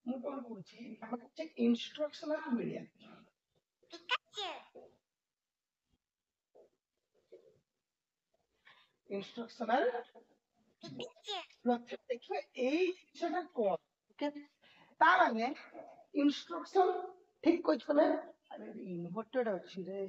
ମୁଁ କଣ କହୁଛି ଆମେ କହୁଛେ ଇନଷ୍ଟ୍ରକ୍ସନାଲ ମିଡିଆ। ଇନଷ୍ଟ୍ରକ୍ସନାଲ ପ୍ରଥମେ ଦେଖିବା ଏଇ ଜିନିଷଟା କଣ। ଓକେ, ତା ମାନେ ଇନଷ୍ଟ୍ରକ୍ସନ ଠିକ କହିଛୁ ନା। ଆରେ ଇନଭର୍ଟେଡ ଅଛି ରେ।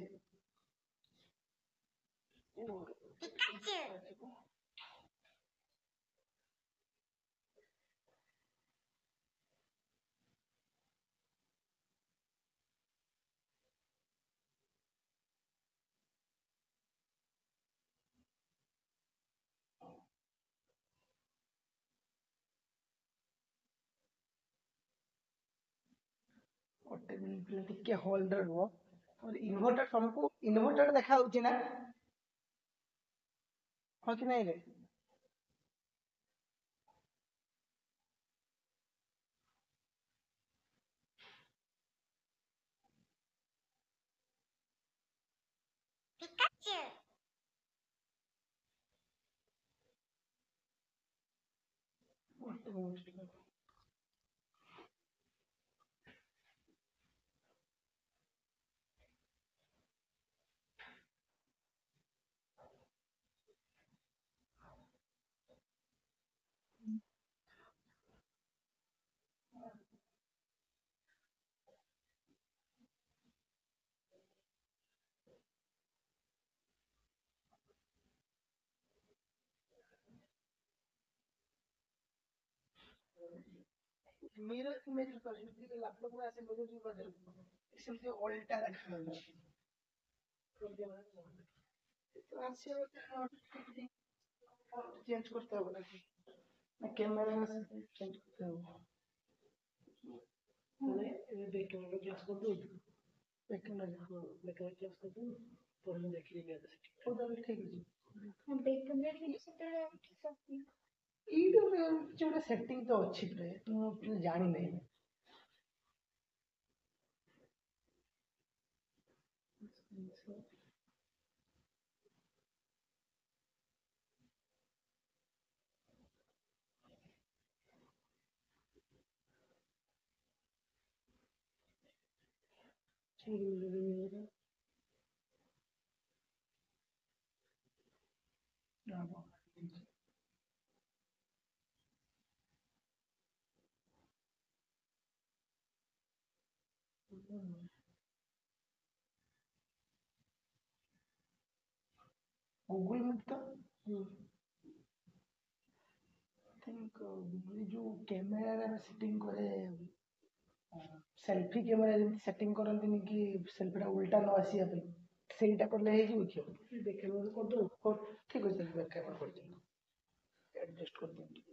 ଗୋଟେ ମିନିଟ ଟିକେ ହୋଲ୍ଡ ରୁହ। ଇନଭର୍ଟର ତମକୁ ଇନଭର୍ଟର ଦେଖା ଯାଉଛି ନା? ହଁ କି ନାଇଁ ରେ? ଗୋଟେ ମିନିଟ। mirror image पर ଯେମିତି ଲैपटॉप ରେ ଆସେ mirror image ସେମିତି ଅଲଟା ଦେଖାଯାଉଛି। ଚେଞ୍ଜ করতে হবে নাকি না ক্যামেরা চেঞ্জ করতে হবে? মানে ব্যাক ক্যামেরা ক্লাস করতে হবে। ব্যাক ক্যামেরা ক্লাস করতে হবে। পরে দেখি নিয়ে আসে ঠিক আছে। ওটা ঠিক আছে। ব্যাক ক্যামেরা কি সেটা ঠিক আছে। এইটা କିଛି ଗୋଟେ ସେଟିଂ ତ ଅଛି ପ୍ରାୟ ମୁଁ ଜାଣିନାହିଁ। ଗୁଗୁଲ ମିଟ୍ ତ थिंक गुगल जो कैमेरा सेटिंग करे सेल्फी कैमेरा जेମିତି सेटिंग କରନ୍ତିନି କି ସେଲ୍ଫିଟା ଉଲ୍ଟା ନ ଆସିବା ପାଇଁ ସେଇଟା କଲେ ହେଇଯିବ କି? ବ୍ୟାକ୍ କ୍ୟାମେରା କରିଦେବୁ। ହଉ ଠିକ୍ ଅଛି ବ୍ୟାକ୍ କ୍ୟାମେରା କରିଦିଅନ୍ତୁ। ଆଡଜଷ୍ଟ କରିଦିଅନ୍ତୁ।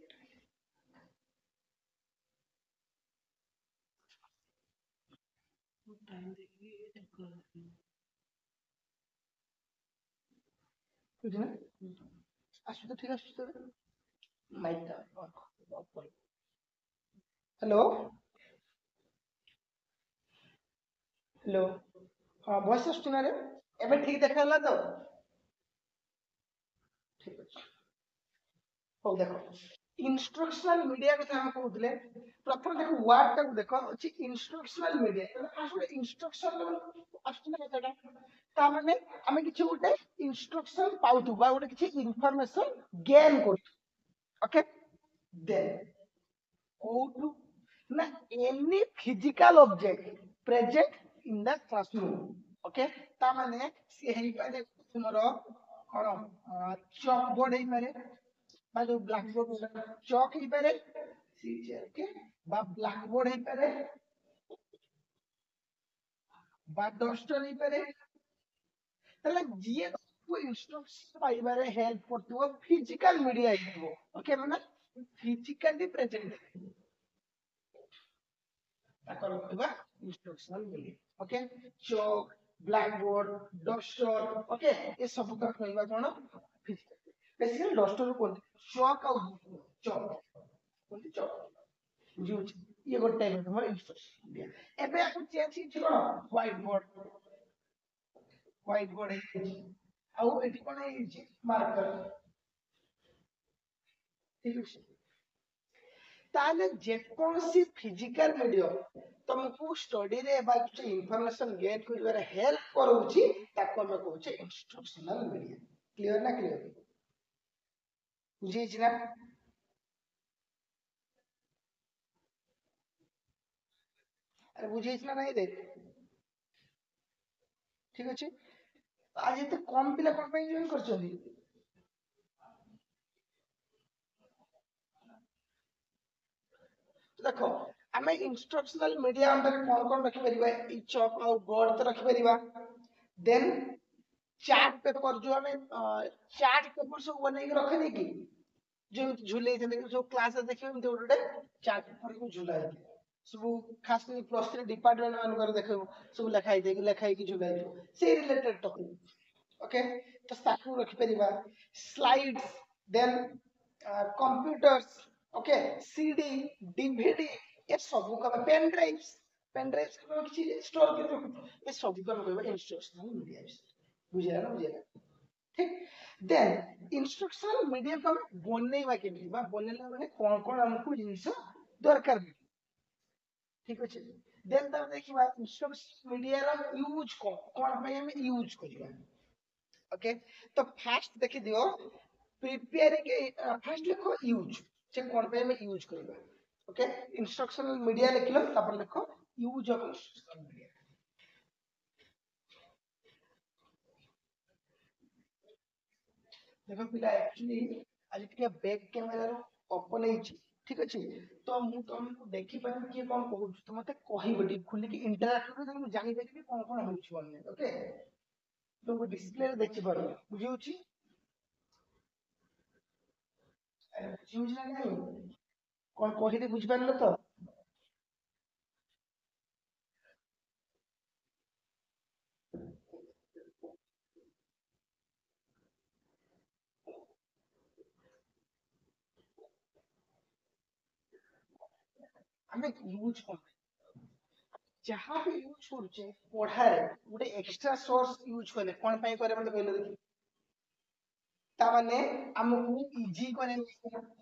टाइम देखिए कुछ ना आसु तो ठीक आसु तो माइक टा ऑफ कर। हेलो हेलो हाँ वॉइस आसु ना रे एबे ठीक देखा होला तो ठीक अछि। ହଉ ଦେଖ ଇନଷ୍ଟ୍ରକ୍ସନାଲ ମିଡିଆ କଥା ଆମେ କହୁଥିଲେ। ପ୍ରଥମେ ଦେଖ ୱାର୍ଡ ଟାକୁ ଦେଖ ଅଛି ଇନଷ୍ଟ୍ରକ୍ସନାଲ ମିଡିଆ। ଫାର୍ଷ୍ଟ ଗୋଟେ ଇନଷ୍ଟ୍ରକ୍ସନ ଆସୁଛି ନା କଥାଟା। ତା ମାନେ ଆମେ କିଛି ଗୋଟେ ଇନଷ୍ଟ୍ରକ୍ସନ ପାଉଛୁ ବା ଗୋଟେ କିଛି ଇନଫର୍ମେସନ ଗେନ୍ କରୁଛୁ। ଓକେ ଦେନ୍ କୋଉଠୁ ନା ଏନି ଫିଜିକାଲ ଅବଜେକ୍ଟ ପ୍ରେଜେଣ୍ଟ ଇନ ଦ କ୍ଲାସରୁମ। ଓକେ ତା ମାନେ ସେ ହେଇପାରେ ତୁମର କଣ ଚକ୍ ବୋର୍ଡ ହେଇପାରେ বা ଯୋଉ ବ୍ଲାକ୍ ବୋର୍ଡ ଚକ୍ ହେଇପାରେ ଓକେ বা ବ୍ଲାକ୍ ବୋର୍ଡ ହେଇପାରେ বা ଡଷ୍ଟର ହେଇପାରେ। ତାହେଲେ ଯିଏ ତମକୁ ଇନଷ୍ଟ୍ରକ୍ସନ ପାଇବାରେ ହେଲ୍ପ କରୁଥିବ ଫିଜିକାଲ ମିଡିଆ ହେଇଥିବ। ଓକେ ମାନେ ଫିଜିକାଲି ପ୍ରେଜେଣ୍ଟ ତାଙ୍କର କହିବା ଇନଷ୍ଟ୍ରକ୍ସନାଲ ମିଡିଆ। ଓକେ ଚକ୍ ବ୍ଲାକ୍ ବୋର୍ଡ ଡଷ୍ଟର ଓକେ ଏ ସବୁ କା କହିବା କଣ ଫିଜିକାଲ। ବେସିକାଲି ଡଷ୍ଟର କୁହନ୍ତି ଚକ୍ ଆଉ ଚକ୍ କୁହନ୍ତି ଚକ୍ ବୁଝିହଉଛି। ଇଏ ଗୋଟେ ଟାଇପ ତମର ଇନଷ୍ଟ୍ରକ୍ସନ ମିଡିଆ। ଏବେ ଆକୁ ଚେଞ୍ଜ ହେଇଛି କଣ ହ୍ୱାଇଟ ବୋର୍ଡ ହେଇଯାଇଛି ଆଉ ଏଠି କଣ ହେଇଯାଇଛି ମାର୍କର। ଠିକ ଅଛି ताले जेकोसी फिजिकल मीडियम तुमको स्टडी रे बा कुछ इंफॉर्मेशन गेट करिवारे हेल्प करूची ताको हम कहूचे इंस्ट्रक्शनल मीडिया। क्लियर ना क्लियर बुझी छी ना? अरे बुझी छी ना नहीं रे? ठीक अछि। आज एते कम पिला कोन पे जॉइन करछोली? देखो हमें इंस्ट्रक्शनल मीडिया अंदर कौन कौन रखि परिबा इच ऑफ और बोर्ड तो रखि परिबा। देन चार्ट पेपर जो हमें चार्ट पेपर सब बनै के रखे कि जो झुले थे जो क्लास देखियो हम गोटे चार्ट पेपर को झुलाए सब खास कर प्लस 3 डिपार्टमेंट मान कर देखो सब लिखाई कि झुलाए से रिलेटेड टॉपिक ओके तो ताकू रखि परिबा। Slides then computers okay CD DVD ये सब का पेन ड्राइव्स को किसी स्टोर कर रखो ये सब का कहबा इंस्ट्रक्शनल मीडिया बुझिया ना बुझिया ठीक। देन इंस्ट्रक्शनल मीडिया को हम बनेइबा केमि बा बनेला माने कोन कोन हमको जिनिस दरकार ठीक अछि। देन त देखिबा इंस्ट्रक्शनल मीडिया रा यूज कोन कोन भाई हम यूज करिबा ओके। तो फर्स्ट देखि दियो प्रिपेयरिंग फर्स्ट लिखो यूज से कोन पे हम यूज करिबा ओके। इंस्ट्रक्शनल मीडिया लिखलो तब लिखो यूज ऑफ इंस्ट्रक्शनल मीडिया। देखो पिला एक्चुअली आज के बैक कैमरा रो ओपन है ठीक अछि। तो मु तुमको देखि पाबे कि कोन कहू तो मते कहिबे डी खुली कि इंटरैक्ट करे तो जानि पाबे कोन कोन होछ बोलने ओके। तो वो डिस्प्ले रे देखि पाबे बुझी होछि बुझी होछि ना नहीं कोन कहिदे बुझि पारलो तो हमें यूज कोन जहां भी यूज करछे पढ़ाए गोटे एक्स्ट्रा सोर्स यूज करले कोन पई करे मते कहले देखि ता माने हमहु इजी करे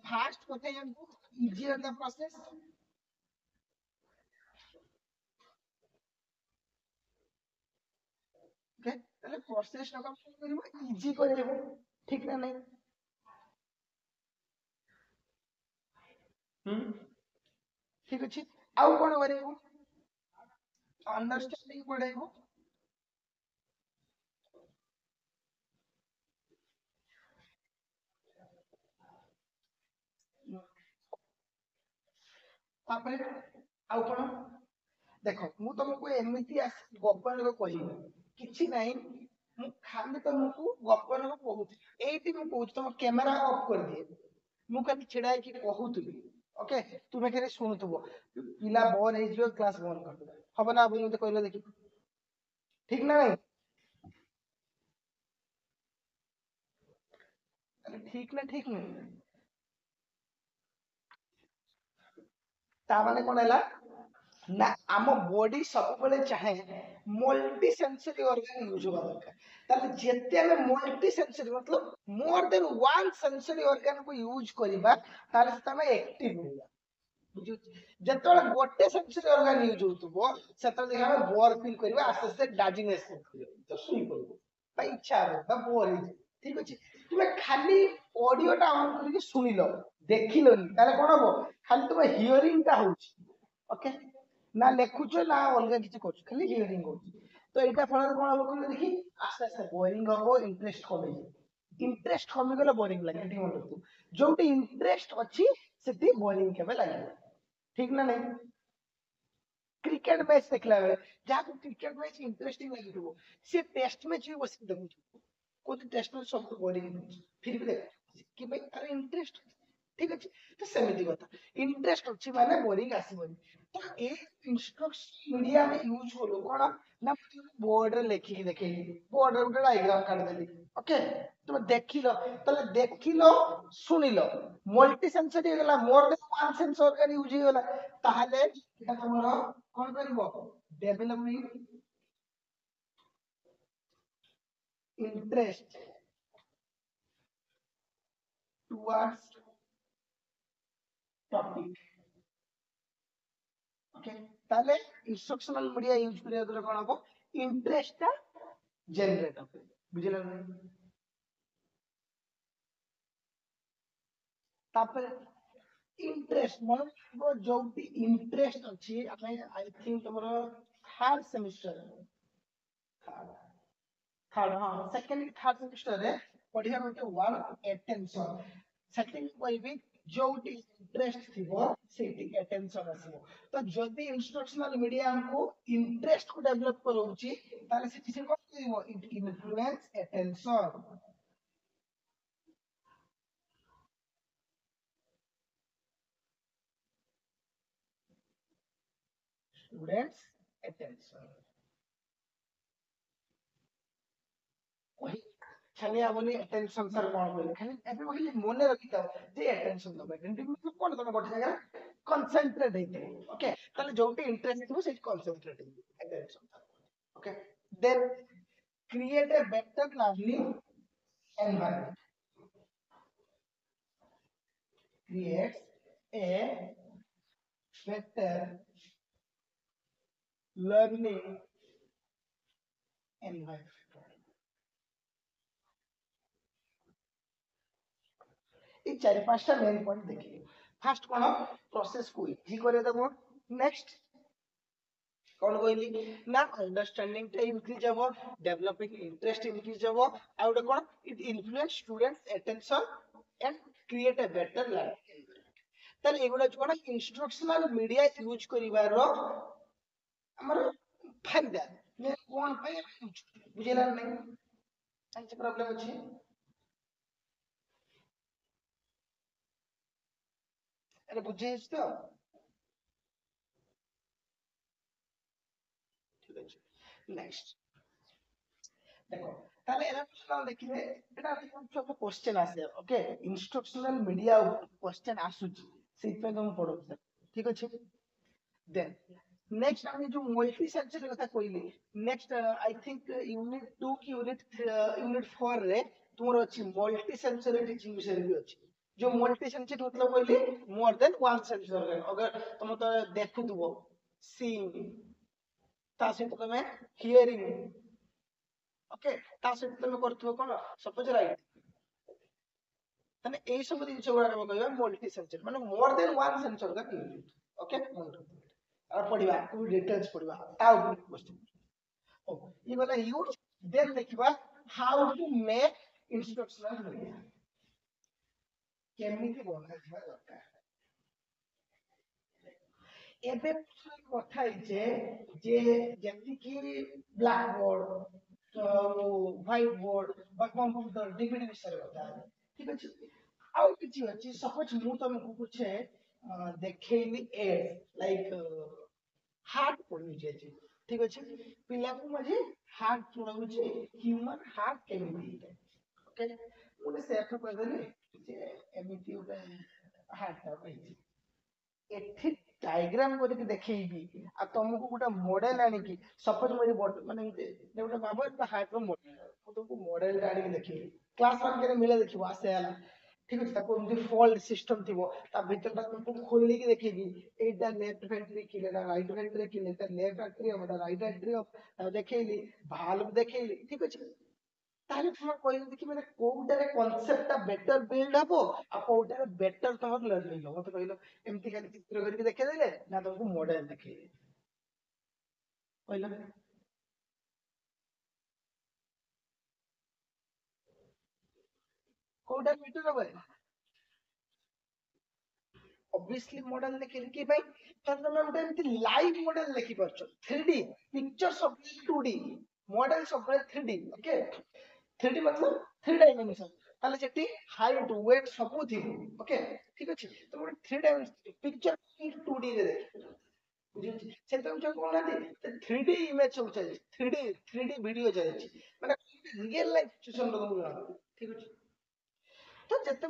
फास्ट कोथे हमहु easy in the process okay ताले प्रोसेस ना कम करबो इजी करे देबो ठीक ना नहीं हम ठीक अछि। आउ कोन करेबो अंडरस्टैंडिंग पड़ेबो तापरे आउ कोन देखो मु तुमको एमिति गपन को कहिबो किछि नहीं मु खाली तुमको गपन को कहूती एठी मु कहूती तुम कैमरा ऑफ कर दिए मु खाली छिड़ाई कि कहूतली ओके तुमे खाली सुनुतबो पिला बोर हे जियो क्लास बंद कर दो हबो ना बोली मते कहलो देखि ठीक ना नहीं ठीक ना ठीक नहीं ता माने कोन हैला ना आम बॉडी सब बेले चाहे मल्टी सेंसरी ऑर्गन यूज होगा दरकार ताले जेते हमें मल्टी सेंसरी मतलब more than one sensory organ को यूज करिबा ताले से तमे एक्टिव होगा बुझु जेतोले गोटे सेंसरी ऑर्गन यूज होतबो सेतले देखा हमें बोर फील करिबा आस्ते आस्ते डाजिनेस फील करिबा तो सुई पड़बो बा इच्छा हो बा बोर हो ठीक अछि। तुमे खाली ऑडियो टा ऑन करके सुनिलो देखिलोनी ताले कोन हबो खाली तुमे हियरिंग टा होछि ओके ना लेखुछ ना अलग किसी करछ खाली हियरिंग होछ तो एटा फल कोन हबो कहले देखि आस्ते आस्ते बोरिंग हबो इंटरेस्ट कमे इंटरेस्ट कमी गले बोरिंग लागे ठीक मन तू जोटी इंटरेस्ट अछि सेठी बोरिंग केबे लागे ठीक ना नहीं। क्रिकेट मैच देखला बेले जहाँ को क्रिकेट मैच इंटरेस्टिंग लगी थो से टेस्ट मैच भी बस देखु कोई टेस्ट मैच सब बोरिंग फिर भी देख कि भाई अरे इंटरेस्ट ठीक अछि तो सेमिति कथा इंटरेस्ट अछि माने बोरिंग आसीबनी तो ए इंस्ट्रक्शन मीडिया में यूज होलो कोन ना बोर्ड रे लेखि देखि बोर्ड रे उठा डायग्राम काट देली ओके तुम देखिलो तले देखिलो सुनिलो मल्टी सेंसरी गला more than one sensor organ use गला ताहले एटा तमरो कोन करबो development interest towards topic okay ताले इंस्ट्रक्शनल मीडिया यूज करिया द्वारा कोन हबो इंटरेस्ट ता जनरेट हबो बुझिला नै तापर इंटरेस्ट मन को जोटी इंटरेस्ट अछि आपने आई थिंक तमरो थर्ड सेमेस्टर थर्ड थर्ड हां सेकंड थर्ड सेमेस्टर रे पढिया होते वन अटेंशन सेटिंग कहबी जोटी इंटरेस्ट थिबो सेटी अटेंशन आसीबो तो जदी इंस्ट्रक्शनल मीडिया हमको इंटरेस्ट को डेवलप करूची ताले सेटी से कोन दिबो it influence attention students attention वही खाली आपने अटेंशन सर कोन बोले खाली एबे खाली मने रखिता जे अटेंशन दबे अटेंटिव मतलब कोन तमे गोटे जगह कंसंट्रेट हेते ओके ताले जोटी इंटरेस्ट थिबो से कंसंट्रेट हेते attention okay then create a better learning environment creates a better learning environment ये चार पांचटा मेन पॉइंट देखिए फर्स्ट कोन प्रोसेस को इजी करे देबो नेक्स्ट कौन कहली ना अंडरस्टैंडिंग टा इंक्रीज हबो डेवलपिंग इंटरेस्ट इंक्रीज हबो आ उडे कोन it influence students attention and create a better learning ताले एगुडा कोन इंस्ट्रक्शनल मीडिया यूज करिवारो हमर फायदा ने कोन पाए बुझेला नै कांचे प्रॉब्लम अछि अरे बुझेछ तो ठीक अछि नेक्स्ट देखो তাহলে এরা প্রশ্ন দেখিলে এটা সব কোশ্চেন আসে ওকে ইনস্ট্রাকশনাল মিডিয়া কোশ্চেন আসুচি সেইপে তুমি পড়ো ঠিক আছে দেন नेक्स्ट আমি যে মল্টি সেন্সরি কথা কইলি नेक्स्ट आई थिंक यूनिट 2 की यूनिट 4 रे तुमर अछि मल्टी सेंसरी टीचिंग विषय भी अछि जो मल्टी सेंसरी मतलब कहली मोर देन वन सेंसर अगर तुम तो देखुथबो सीइंग ता सहित तमे हियरिंग ओके ता सहित तमे करथबो कोन सपोज राइट तने एई सब दिन से गुडा कहबा मल्टी सेंसर माने मोर देन वन सेंसर का यूज ओके और पढ़िबा को डिटेल्स पढ़िबा ता ऊपर क्वेश्चन ओ ये वाला यूज देन देखिबा how to make instructional media केमिति बना दिबा दरकार एबे কথা ହେଇছে যে যেମିତି କି ବ୍ଲାକ୍ ବୋର୍ଡ ହ୍ୱାଇଟ ବୋର୍ଡ বা କମ୍ପ୍ୟୁଟର ଡିଭିଡି ବିଷୟରେ କଥା ଠିକ ଅଛି ଆଉ କିଛି ଅଛି ସପୋଜ ମୁଁ ତମକୁ ପୁଛେ ଦେଖେଇଲି ଏଡ୍ ଲାଇକ हार्ट पढ़ुचे अछि ठीक अछि पिला को मजे हार्ट पढ़ुचे ह्यूमन हार्ट केमिति ओके ओने सेफ कर देले जे एमिति उबे हार्ट ता होई एथि डायग्राम करके देखैबी आ तुमको गोटा मॉडल आनी की सपोज मेरी माने गोटा बाबू एक हार्ट रो मॉडल तो तुमको मॉडल आनी के देखैबी क्लास 1 के मिले देखिबो आसे आला ठीक अछि ताको एमती फॉल्ट सिस्टम थिबो ता भीतर ता तुमको खोलली के देखैबी एटा लेफ्ट वेंट्रिकल एटा राइट वेंट्रिकल एटा लेफ्ट एट्रियम एटा राइट एट्रियम देखैली भाल्व देखैली ठीक अछि ताले तुम कहली कि माने कोउटारे कांसेप्ट ता बेटर बिल्ड हबो आ कोउटारे बेटर तमर लर्निंग हबो तो कहलो एमती खाली चित्र करके देखे देले ना तुमको मॉडल देखे कहलो कोउटा बेटर हबो ऑब्वियसली मॉडल देखिल कि भाई तब तुम गोटे एमती लाइव मॉडल देखि परछो 3D पिक्चर सब 2D मॉडल सब 3D ओके 3D मतलब 3 डायमेंशन ताले जेटी हाइट वेट सब थिबो ओके ठीक अछि तो गोटे 3 डायमेंशन पिक्चर 2D रे देखि बुझि से तुम जो कोन नाती 3D इमेज सब चले 3D वीडियो चले माने रियल लाइफ सिचुएशन रो ठीक अछि तो जते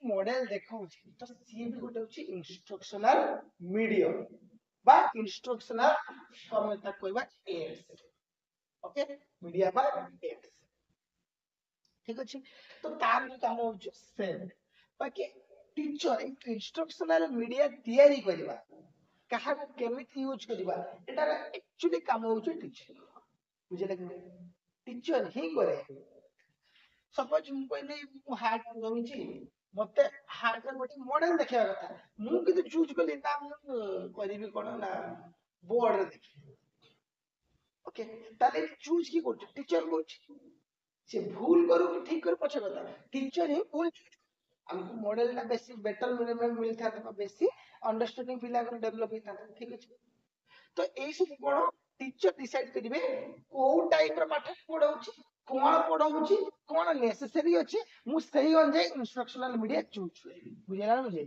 मॉडल देखौछि तो सी भी गोटे होछि इंस्ट्रक्शनल मीडियम बा इंस्ट्रक्शनल फॉर्मेट तक कहबा एड्स ओके मीडिया बा एड्स ठीक अछि तो तार जो काम होछि सेम बाकी टीचर इंस्ट्रक्शनल मीडिया तैयारी करबा କାହାକୁ କେମିତି ୟୁଜ କରିବା ଏଟାର ଆକ୍ଚୁଆଲି କାମ ହଉଛି ଟିଚର ବୁଝିଲେ କି ଟିଚର ହିଁ କରେ ସପୋଜ ମୁଁ କହିଲି ମୁଁ ହାର୍ଟ ରହୁଛି ମତେ ହାର୍ଟର ଗୋଟେ ମଡେଲ ଦେଖେଇବା କଥା ମୁଁ କିନ୍ତୁ ଚୁଜ କଲି ନା ମୁଁ କରିବି କଣ ନା ବୋର୍ଡରେ ଦେଖିବି ଓକେ ତାହେଲେ ଚୁଜ କି କରୁଛି ଟିଚର କରୁଛି ସେ ଭୁଲ କରୁ କି ଠିକ କରୁ ପଛ କଥା टीचर ही भूल हमको मॉडल ना बेसी बेटर मिलता था बेसी अंडरस्टैंडिंग पिला को डेवलप होता था ठीक अछि तो एई सब कोन टीचर डिसाइड करिवे को टाइप रो पाठ पढाउची कोन पढाउची कोन नेसेसरी अछि मु सही अनुसार इंस्ट्रक्शनल मीडिया चूज करिवी बुझला मुझे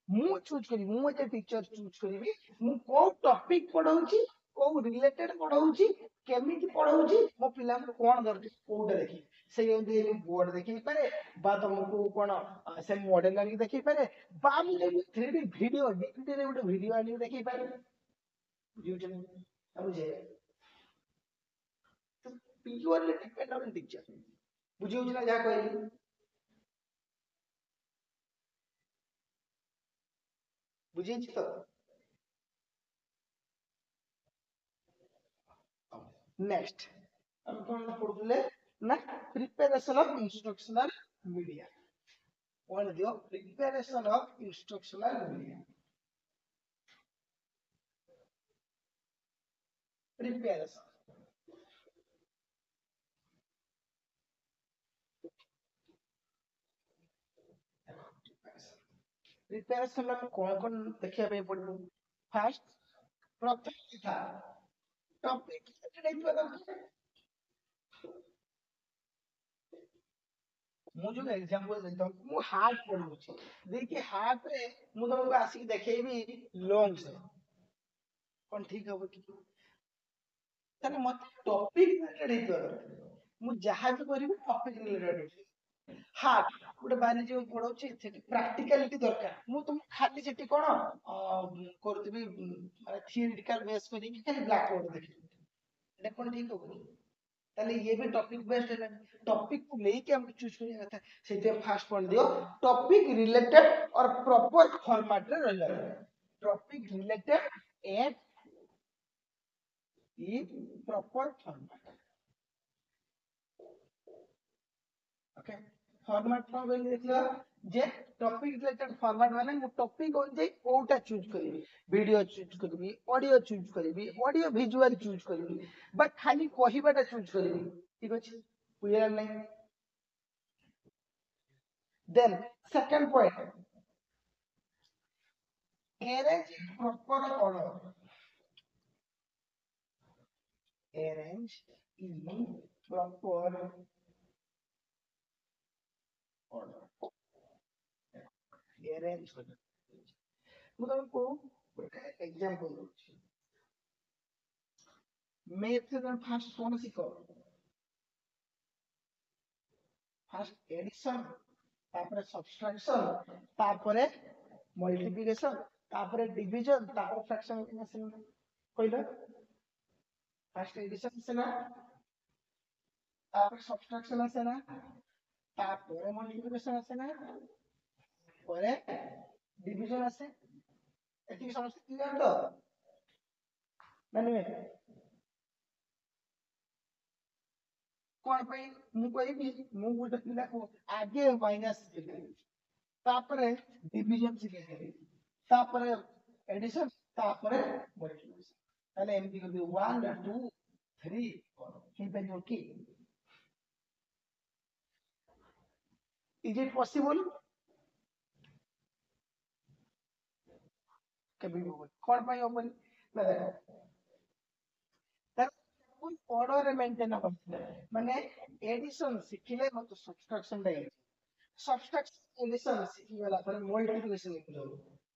मु चूज करी मु जे टीचर चूज करिवी मु को टॉपिक पढाउची को रिलेटेड पढाउची केमिति पढाउची मो पिला को कोन दरकार कोटा देखि से जे बोर्ड देखि पारे बा तुमको कोन से मॉडल आनी देखि पारे बा मु 3D वीडियो डिटेल रे ଗୋଟେ वीडियो आनी देखि पारे बुझियो अब जे तो प्योरली डिपेंड ऑन टीचर बुझियो ना जा कहली बुझिए तो नेक्स्ट हम कौन पढ़ुले ना प्रिपरेशन ऑफ इंस्ट्रक्शनल मीडिया कौन दियो preparation of instructional media preparation preparation में कौन देखिया पे पड़ो फर्स्ट प्रथम था टॉपिक मु जो एग्जांपल देता हूं मु हार्ट पढुची देखि हार्ट रे मु तुमको आसी देखेबी लॉन्ग से कौन ठीक हो कि ताने मत टॉपिक रिलेटेड हेतो मु जहा भी करिवि टॉपिक रिलेटेड हार्ट गोटे बायोलॉजी पढाउची सेठी प्रैक्टिकलिटी दरकार मु तुम खाली सेठी कोन करथिबी माने थियोरिटिकल बेस करी खाली ब्लैक बोर्ड देखि एटा कोन ठीक हो ताले ये भी टॉपिक बेस्ड है टॉपिक को लेके हम चूज करिया था सेते फर्स्ट पॉइंट दियो टॉपिक रिलेटेड और प्रॉपर फॉर्मेट रे रहला topic related at in proper format okay format को बेले देखला जे टॉपिक रिलेटेड फॉर्मेट माने मु टॉपिक अनुसार कोटा चूज करिवि वीडियो चूज करिवि ऑडियो चूज करिवि ऑडियो विजुअल चूज करिवि बट खाली कहिबाटा चूज करिवि ठीक अछि बुझला नै then second point arrange proper order arrange in proper order arrange ମୁଁ ତମକୁ ଗୋଟେ एग्जांपल ଦଉଛି मैथ रे फास्ट कोन सिखो फास्ट एडिशन तापर सब्ट्रैक्शन तापर मल्टीप्लिकेशन तापर डिवीजन तापर फ्रैक्शन कहलो फास्ट एडिशन से ना तापर सब्ट्रैक्शन आसे ना तापर मल्टीप्लिकेशन आसे ना परे डिवीजन आसे एति समस्त क्लियर तो माने कोन पई मु कहबी मु गोटे पिला को आगे माइनस तापर डिवीजन सिखेबी तापर एडिशन तापर मल्टीप्लिकेशन ताले एमपी को 1 2 3 ही पे जो की इज इट पॉसिबल कभी कौन पाई ओपन ना देखो कोई ऑर्डर मेंटेन करते माने एडिशन सिखिले मत सब्ट्रैक्शन दे सब्ट्रैक्शन एडिशन सिखि वाला पर मल्टीप्लिकेशन लिखलो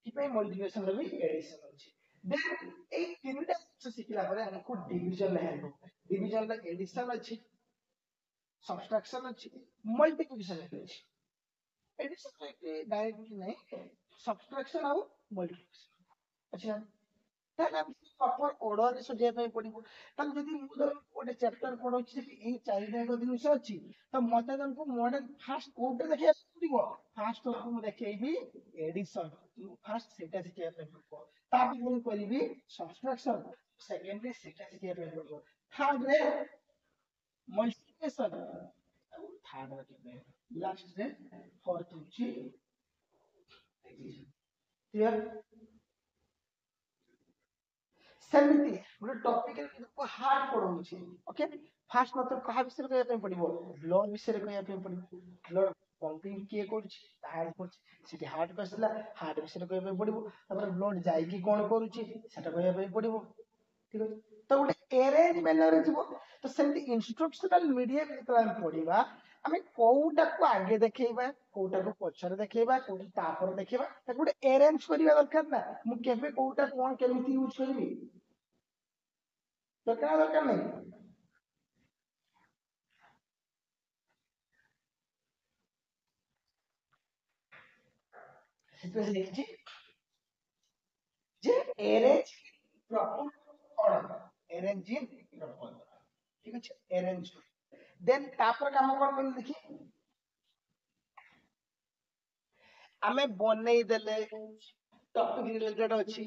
कि पे मल्टीप्लिकेशन रे भी एडिशन अछि देन ए तीनटा सिखिला पर हमको डिवीजन लेहलो डिवीजन ला एडिशन अछि सब्ट्रैक्शन अछि मल्टीप्लिकेशन अछि एडिशन डायरेक्टली नहीं सब्ट्रैक्शन और मल्टीप्लिकेशन अच्छा ताले हम प्रॉपर ऑर्डर रे सजिया पे पडिबो ताले जदी मु गोटे चैप्टर पढौछि ए चारिटा को जिनिस अछि त मते तुमको मॉडल फास्ट कोड देखिया ପଡିବ ଫାର୍ଷ୍ଟ ତରଫ ମୁଁ ଦେଖେଇବି ଏଡିସନ ଫାର୍ଷ୍ଟ ସେଟା ଶିଖିବା ପାଇଁ ପଡିବ ତାପରେ ମୁଁ କରିବି ସବଟ୍ରାକ୍ସନ ସେକେଣ୍ଡରେ ସେଟା ଶିଖିବା ପାଇଁ ପଡିବ ଥାର୍ଡରେ ମଲ୍ଟିପ୍ଲିକେସନ ଆଉ ଥାର୍ଡରେ ଲାଷ୍ଟରେ ଫୋର୍ଥ ହଉଛି କ୍ଲିୟର ସେମିତି ଗୋଟେ ଟପିକ ହାର୍ଡ ପଢଉଛି ଓକେ ଫାର୍ଷ୍ଟ ମତେ କାହା ବିଷୟରେ କହିବା ପାଇଁ ପଡିବ ବ୍ଲଡ ବିଷୟରେ କହିବା ପାଇଁ ପଡିବ ବ୍ଲଡ ପମ୍ପିଂ କିଏ କରୁଛି ହାର୍ଟ କରୁଛି ସେଠି ହାର୍ଟ ଆସିଲା ହାର୍ଟ ବିଷୟରେ କହିବା ପାଇଁ ପଡିବ ତାପରେ ବ୍ଲଡ ଯାଇକି କଣ କରୁଛି ସେଟା କହିବା ପାଇଁ ପଡିବ ଠିକ ଅଛି ତ ଗୋଟେ ଏରେଞ୍ଜ ମ୍ୟାନରରେ ଯିବ ତ ସେମିତି ଇନଷ୍ଟ୍ରକ୍ସନାଲ ମିଡିଆ ଯେତେବେଳେ ଆମେ ପଢିବା ଆମେ କୋଉଟାକୁ ଆଗେ ଦେଖେଇବା କୋଉଟାକୁ ପଛରେ ଦେଖେଇବା କୋଉଟା ତାପରେ ଦେଖେଇବା ତାକୁ ଗୋଟେ ଏରେଞ୍ଜ କରିବା ଦରକାର ନା ମୁଁ କେବେ କୋଉଟା କଣ କେମିତି ୟୁଜ କରିବି ଦରକାର ଦରକାର ନାହିଁ ସେଥିପାଇଁ ଦେଖିଛି ଯେ arrange proper order arrange in proper order ঠিক আছে arrange দেন তারপর কাম কଣ କଲୁ ଦେଖି ଆମେ ବନେଇ ଦେଲେ ଟପିକ ରିଲେଟେଡ ଅଛି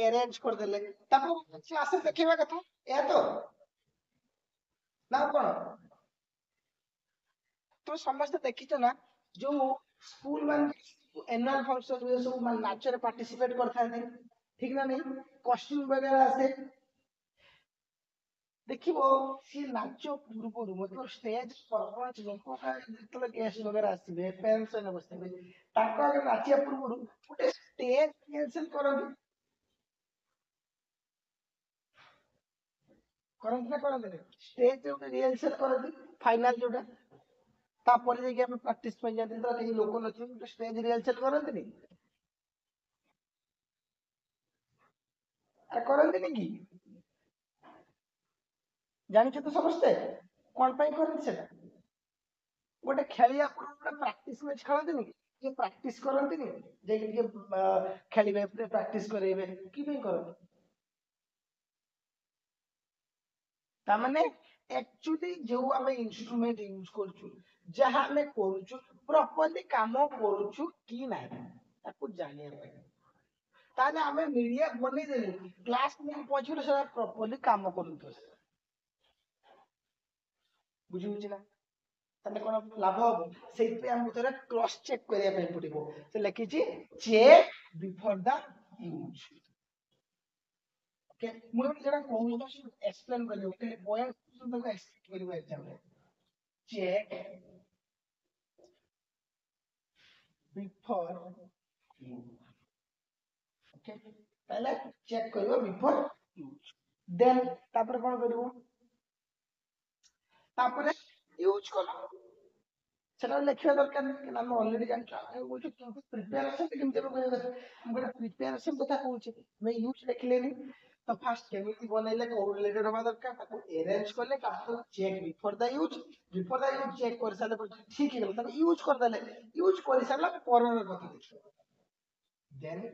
arrange କରିଦେଲେ ତାପରେ କ୍ଲାସରେ ଦେଖେଇବା କଥା ଏହା ତ ନା କଣ ତୁମେ ସମସ୍ତେ ଦେଖିଛ ନା ଯୋଉ ସ୍କୁଲ ମାନେ ଏନୁଆଲ ଫଙ୍କସନ ରେ ସବୁ ନାଚରେ ପାର୍ଟିସିପେଟ କରିଥାନ୍ତି ଠିକ ନା ନାହିଁ କଷ୍ଟ୍ୟୁମ ବଗେରା ଆସେ ଦେଖିବ ସିଏ ନାଚ ପୂର୍ବରୁ ମତଲବ ଷ୍ଟେଜ ପରଫର୍ମାନ୍ସ ଲୋକ ଯେତେବେଳେ ଗେଷ୍ଟ ବଗେରା ଆସିବେ ପ୍ୟାରେଣ୍ଟସ୍ ମାନେ ବସିଥିବେ ତାଙ୍କ ଆଗରେ ନାଚିବା ପୂର୍ବରୁ ଗୋଟେ ଷ୍ଟେଜ ରିହର୍ସାଲ କରନ୍ତି କରନ୍ତି ନା କରନ୍ତିନି ଷ୍ଟେଜ ଗୋଟେ ରିହର୍ସାଲ କରନ୍ତି ଫାଇନାଲ ଯୋଉଟା ତାପରେ ଯାଇକି ଆମେ ପ୍ରାକ୍ଟିସ ପାଇଁ ଯାଆନ୍ତି ତ କେହି ଲୋକ ନଥିବେ ଗୋଟେ ଷ୍ଟେଜ ରିହର୍ସାଲ କରନ୍ତିନି ଆରେ କରନ୍ତିନି କି ଜାଣିଛ ତ ସମସ୍ତେ କଣ ପାଇଁ କରନ୍ତି ସେଟା ଗୋଟେ ଖେଳିବା ପୂର୍ବରୁ ପ୍ରାକ୍ଟିସ ମ୍ୟାଚ୍ ଖେଳନ୍ତିନି କି ଯେ ପ୍ରାକ୍ଟିସ କରନ୍ତିନି ଯାଇକି ଟିକେ ଖେଳିବେ ପ୍ରାକ୍ଟିସ କରେଇବେ କି ପାଇଁ କରନ୍ତି ତାମାନେ ଆକ୍ଚୁଆଲି ଯୋଉ ଆମେ ଇନଷ୍ଟ୍ରୁମେଣ୍ଟ ୟୁଜ କରୁଛୁ ଯାହା ଆମେ କରୁଛୁ ପ୍ରପରଲି କାମ କରୁଛୁ କି ନାହିଁ ତାକୁ ଜାଣିବା ପାଇଁ ତାହେଲେ ଆମେ ମିଡିଆ ବନେଇଦେଲେ କ୍ଲାସ ନେଇକି ପହଞ୍ଚିଲେ ସେଟା ପ୍ରପରଲି କାମ କରୁଥିବ ବୁଝି ହଉଛି ନା ତାହେଲେ କଣ ଲାଭ ହବ ସେଇଥିପାଇଁ ଆମକୁ ଥରେ କ୍ରସ୍ ଚେକ୍ କରିବା ପାଇଁ ପଡିବ ସେ ଲେଖିଛି check before the use okay ମୁଁ ଯେଟା କହୁଛି ଏକ୍ସପ୍ଲେନ କରିବି ଗୋଟେ ବୟ ତାକୁ ଏକ୍ସପ୍ଲେନ କରିବ example check before use okay ତାହେଲେ ଚେକ୍ କରିବ before use ଦେନ୍ ତାପରେ କଣ କରିବ ତାପରେ ୟୁଜ କଲ ସେଟା ଲେଖିବା ଦରକାର ନାହିଁ କାରଣ ଆମେ ଅଲରେଡି ଜାଣିଛୁ ଆମେ କହୁଛୁ କିନ୍ତୁ ପ୍ରିପାରେସନ କେମିତି ହବ କହିବା କଥା ମୁଁ ଗୋଟେ ପ୍ରିପାରେସନ କଥା କହୁଛି ଆମେ ୟୁଜ ଲେଖିଲେନି ତ ଫାଷ୍ଟ କେମିତି ବନେଇଲେ କୋଉ ରିଲେଟେଡ ହବା ଦରକାର ତାକୁ ଏରେଞ୍ଜ କଲେ ତାକୁ check before the use check କରିସାରିଲା ପରେ ଠିକ ହେଇଗଲା ତାକୁ ୟୁଜ କରିଦେଲେ ୟୁଜ କରିସାରିଲା ପରର କଥା ଦେଖିବା ଦେନ୍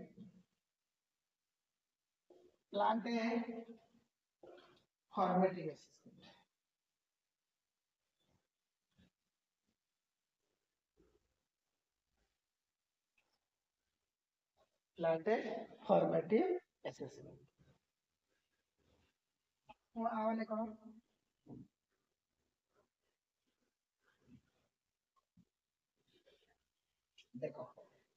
ପ୍ଲାଣ୍ଟ ଫର୍ମେଟିଂ प्लांट फॉर्मेटिव असेसमेंट आवाने कौन देखो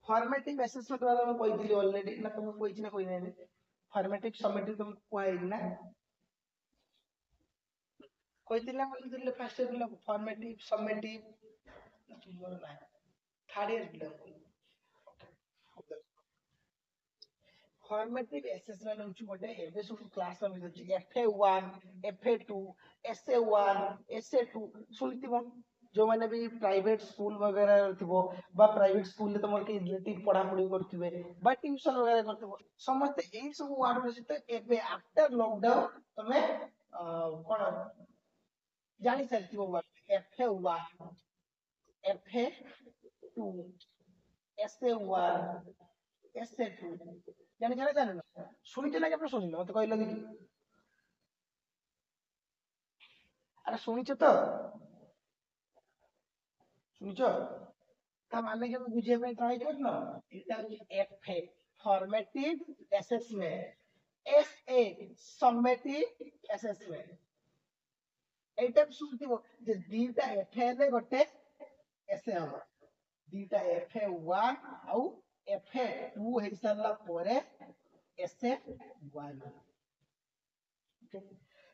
फॉर्मेटिव असेसमेंट वाला मैं କହିଥିଲି ऑलरेडी ना तुम କହିଛି ନା କହିନାହିଁ फॉर्मेटिव समेटिव तुम କହିଲି ନା କହିଥିଲି ନା କହିଥିଲି ଫାଷ୍ଟ ଇୟର ପିଲା फॉर्मेटिव समेटिव ତୁମର ନାହିଁ ଥାର୍ଡ ଇୟର ପିଲା फॉर्मेटिव असेसमेंट होची ଗୋଟେ ଏବେ ସବୁ କ୍ଲାସ ର ମିଳୁଛି FA1 FA2 SA1 SA2 ଶୁଣିଥିବ ଯୋଉମାନେ ବି ପ୍ରାଇଭେଟ ସ୍କୁଲ ବଗେରା ଥିବ ବା ପ୍ରାଇଭେଟ ସ୍କୁଲ ରେ ତମର କେହି ରିଲେଟିଭ ପଢାପଢି କରୁଥିବେ ବା ଟିଉସନ ବଗେରା କରୁଥିବ ସମସ୍ତେ ଏଇ ସବୁ ୱାର୍ଡ ସହିତ ଏବେ ଆଫ୍ଟର ଲକଡାଉନ ତମେ କଣ ଜାଣି ସାରିଥିବ ward FA1 FA2 SA1 SA2 ଜାଣିଛ ନା ଜାଣିନ ଶୁଣିଛ ନା କେବେ ଶୁଣିନ ମତେ କହିଲ ଦେଖି ଆରେ ଶୁଣିଛ ତ ଶୁଣିଛ ତା ମାନେ କେବେ ବୁଝିବା ପାଇଁ ଟ୍ରାଏ କରୁନ ଏଟା ହଉଛି F A formative assessment S A summative assessment এইটা শুনଥିବ যে ଦିଟା ଏଫ ଏ ରେ ଗୋଟେ ଏସ ଏ ହବ ଦିଟା ଏଫ ଏ 1 ଆଉ ଏଫ ଏ 2 ହେଇ ସାରିଲା ପରେ ଏସ ଏ 1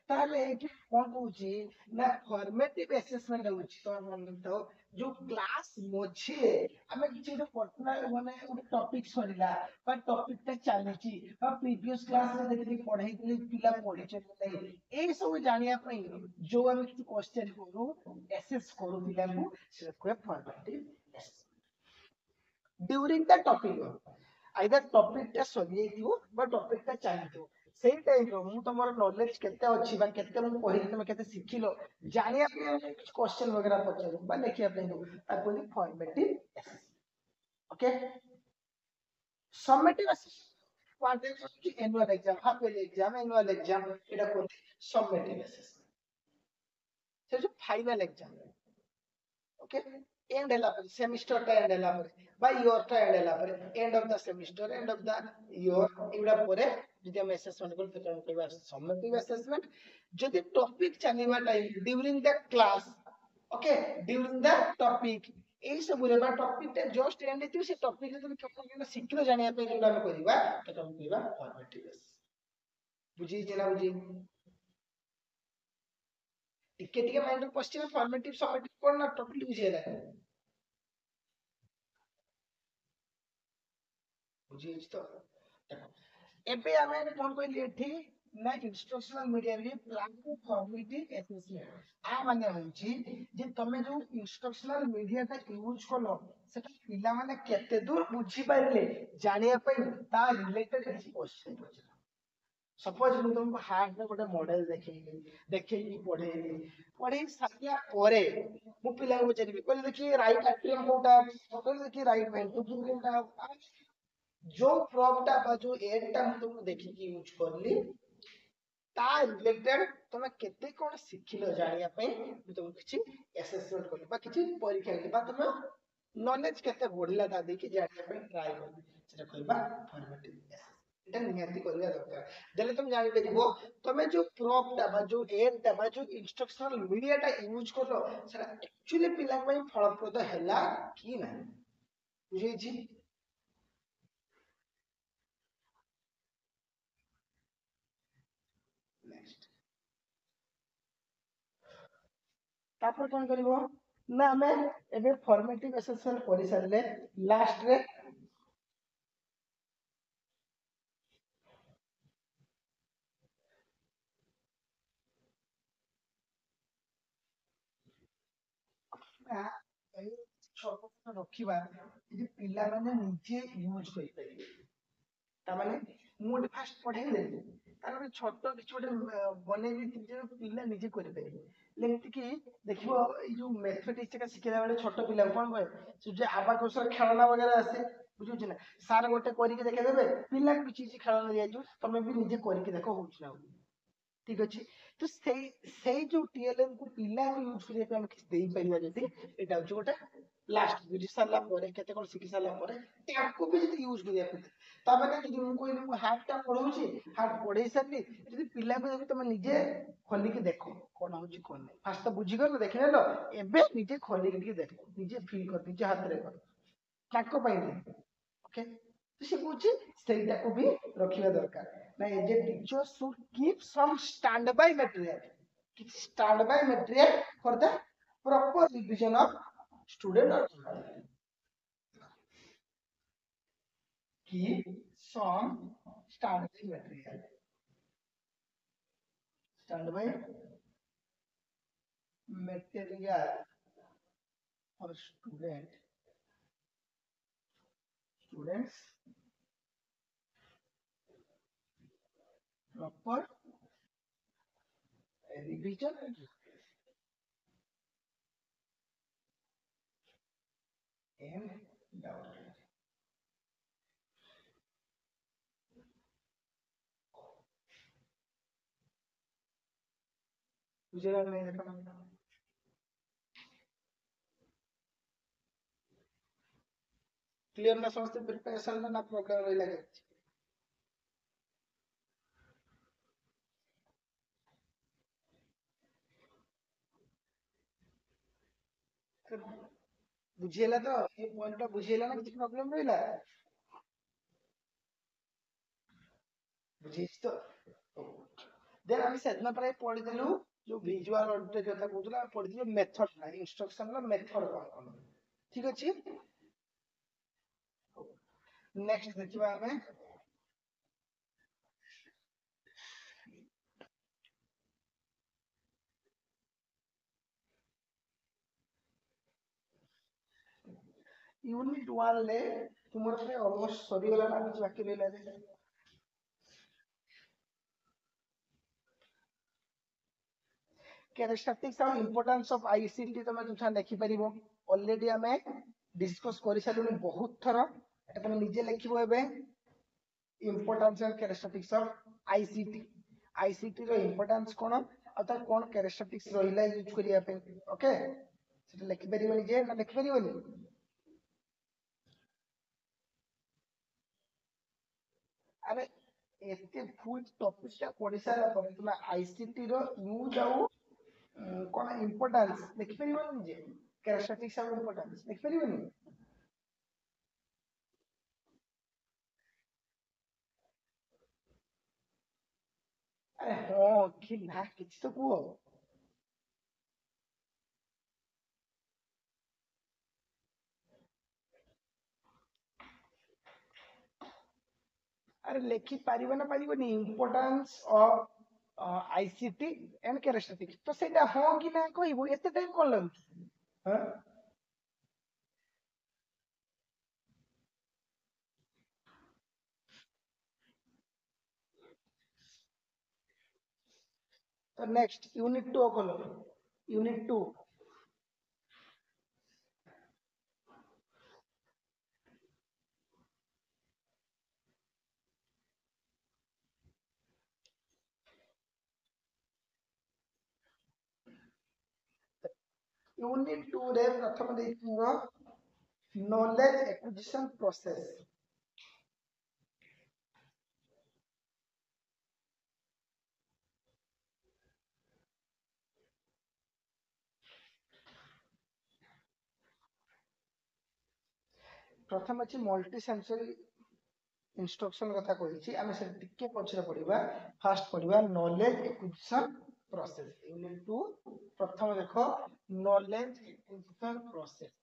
ତାହେଲେ ଏଠି କଣ କହୁଛି ନା ଫର୍ମେଟିଭ ଆସେସମେଣ୍ଟ ହଉଛି ତମେ ମନେ ରଖିଥାଅ ଯୋଉ କ୍ଲାସ ମଝିରେ ଆମେ କିଛି ଗୋଟେ ପର୍ଟିକୁଲାର ମାନେ ଗୋଟେ ଟପିକ ସରିଲା ବା ଟପିକ ଟା ଚାଲିଛି ବା ପ୍ରିଭିୟସ କ୍ଲାସରେ ଯେତିକି ପଢେଇଥିଲେ ପିଲା ପଢିଛନ୍ତି ନାହିଁ ଏଇ ସବୁ ଜାଣିବା ପାଇଁ ଯୋଉ ଆମେ କିଛି କ୍ୱେଶ୍ଚନ କରୁ ଆସେସ କରୁ ପିଲାଙ୍କୁ ସେଟା କୁହା formative during the topic either topic टा सरिଯାଇଥିବ ବା ଟପିକ ଟା ଚାଲିଥିବ ସେଇ ଟାଇମ ର ମୁଁ ତମର ନଲେଜ କେତେ ଅଛି ବା କେତେ ମୁଁ କହିଲି ତମେ କେତେ ଶିଖିଲ ଜାଣିବା ପାଇଁ ଆମେ କିଛି କ୍ୱେଶ୍ଚନ वगैरह ପଚାରୁ ବା ଲେଖିବା ପାଇଁ ଦଉ ତାକୁ କୁହନ୍ତି ଫର୍ମେଟିଭ ଓକେ ସमेटिव वन टाइम की annual exam half yearly exam annual exam एटा कुहନ୍ତି समेटिव से जो फाइनल एग्जाम ओके एंड ହେଲା ପରେ ସେମିଷ୍ଟର ଟା ଏଣ୍ଡ ହେଲା ପରେ ବା ଇୟର ଟା ଏଣ୍ଡ ହେଲା ପରେ and of the semester and of the year ଏଗୁଡା ପରେ ଯଦି ଆମେ ଆସେସମେଣ୍ଟ କରୁ ତାକୁ ଆମେ କହିବା ସमेଟିଭ ଆସେସମେଣ୍ଟ ଯଦି ଟପିକ ଚାଲିବା time during the class okay during the topic এই ସବୁରେ ବା ଟପିକ ଟା ଜଷ୍ଟ ଏଣ୍ଡ ହେଇଥିବ ସେ ଟପିକ ରେ ତମେ କେତେ କେତେ ଶିଖିଲ ଜାଣିବା ପାଇଁ ଯୋଉଟା ଆମେ କରିବା ତାକୁ ଆମେ କହିବା ଫର୍ମେଟିଭ ବୁଝିଛି ନା ବୁଝି ଟିକେ ଟିକେ ମାଇଣ୍ଡ ରେ ପଶିବ ଫର୍ମେଟିଭ ସमेଟିଭ କଣ ନା ଟପିକ ବୁଝିହେଲା ବୁଝିଯାଇଛି ତ ଦେଖ ଏବେ ଆମେ କଣ କହିଲି ଏଠି ନା ଇନଷ୍ଟ୍ରକ୍ସନାଲ ମିଡିଆ ରେ ପ୍ଲାନ ଫର୍ମେଟିଭ ଆସେସମେଣ୍ଟ ମାନେ ହଉଛି ଯେ ତମେ ଯୋଉ ଇନଷ୍ଟ୍ରକ୍ସନାଲ ମିଡିଆ ଟା ୟୁଜ କଲ ସେଟା ପିଲାମାନେ କେତେ ଦୂର ବୁଝିପାରିଲେ ଜାଣିବା ପାଇଁ ତା ରିଲେଟେଡ କିଛି କ୍ୱେଶ୍ଚନ ପଚାର सपोज ମୁଁ ତମକୁ ହାର୍ଟ ର ଗୋଟେ ମଡେଲ ଦେଖେଇକି ପଢେଇ ସାରିଲା ପରେ ମୁଁ ପିଲାଙ୍କୁ ପଚାରିବି କହିଲେ ଦେଖି ରାଇଟ ଆଟ୍ରିୟମ କୋଉଟା କହିଲେ ଦେଖି ରାଇଟ ଭେଣ୍ଟ୍ରିକଲ କୋଉଟା जो प्रॉप टा बा जो एड टा हम तुमको देखिକି यूज करली ता रिलेटेड तमे केते कोन सिखिलो जानिया पे मैं तुमको किछि असेसमेंट करली बा किछि परीक्षा करली बा तमे नॉलेज केते बढ़िला ता देखि जानिया पे ट्राई करली सेटा कहबा फॉर्मेटिव এটা নিহাতি করিয়া দরকার দেলে তুমি জানি পারিবো তুমি যে প্রপ টা বা যে এড টা বা যে ইনস্ট্রাকশনাল মিডিয়া টা ইউজ করলো সেটা एक्चुअली পিলা ପାଇଁ ଫଳପ୍ରଦ ହେଲା କି ନାହିଁ ବୁଝିଛି नेक्स्ट तापर कौन करिवो ना हमें एबे फॉर्मेटिव एसेसमेंट करि सारले लास्ट रे आ ए छोट रखिबा जे पिला माने निजे यूज करि परिबे ता माने मु गोटे फास्ट पढाई देली तार गोटे छोट किछ गोटे बनेइ देती जे पिला निजे करि परिबे लेकिन कि देखिबो ए जो मैथमेटिक्स का सिखेला बेले छोट पिला कोन कहे से जे आबाकस खेलना वगैरह आसे बुझुछ ना सार गोटे करिके देखे देबे पिला किछ चीज खेलना दिया तमे भी निजे करिके देखो होछ ना ठीक अछि तो सेई जो टीएलएम को पिला को यूज करिया पे हम किछ देई परिबा जति एटा होछ गोटे लास्ट बुझि सारला परे केते कोन सिखि सारला परे ताको भी जति यूज करिया पे ता माने जदि मु कहली मु हाफ टा पढौछि हाफ पढै सारली जदि पिला को जदि तमे निजे खोली के देखो कोन होछि कोन नै फास्ट तो बुझि गलो देखि नेलो एबे निजे खोली के देखो निजे फील कर निजे हाथ रे कर ताको पाई ओके तो से बुझि ସେଇଟାକୁ ବି ରଖିବା ଦରକାର ନା age A teacher should keep some standby material କିଛି standby material for the proper revision of student or keep some standby material for students proper revision and doubt बुझेगा नहीं देखा क्लियर ना समस्त प्रिपरेशन ना प्रॉब्लम रहिला के बुझेला तो ये पॉइंट टा बुझेला ना किछ प्रॉब्लम रहिला बुझिस तो देन আমি সেদিন পরে পড়িদেলু जो ভিজুয়াল অডিটর কথা কହୁଥିଲା পড়িଦେଲୁ মেথড না ইনস্ট্রকশন ର মেথড କଣ କଣ ঠিক ଅଛି ନେକ୍ସଟ ଦେଖିବା ଆମେ यूनिट 1 ले तुमर पे ऑलमोस्ट सरी गला ना कुछ बाकी रहला जे कैरेक्टरिस्टिक्स और इंपोर्टेंस ऑफ आईसीटी तमे तुछा लिखि परिबो ऑलरेडी हमें डिस्कस करि सालुनी बहुत थरा एटा तमे निजे लिखिबो एबे importance and characteristics of ICT ICT रो इंपोर्टेंस कोन आ तार कोन कैरेक्टरिस्टिक्स रहिला यूज करिया पे ओके सेटा लिखि परिबो निजे ना लिखि परिबोनी अरे एते फुल टॉपिक टा पढि सारा पर तुम आईसीटी रो यूज आउ कोन इंपोर्टेंस लिखि परिबोनी जे कैरेक्टरिस्टिक्स ऑफ इंपोर्टेंस लिखि परिबोनी अरे हो कि ना किछ तो को अरे लिखि पारिबो ना पारिबोनी importance of ICT and characteristics तो सेटा हो कि ना कहबो एते टाइम कोन लागु हां तो नेक्स्ट यूनिट 2 खोलो यूनिट 2 यूनिट 2 रे प्रथम देखिबो नॉलेज एक्विजिशन प्रोसेस प्रथम अछि मल्टी सेंसरी इंस्ट्रक्शन कथा कहिछि आमे से टिके पछरे पढिबा फास्ट पढिबा नॉलेज एक्विजिशन प्रोसेस यूनिट 2 प्रथम देखो नॉलेज एक्विजिशन प्रोसेस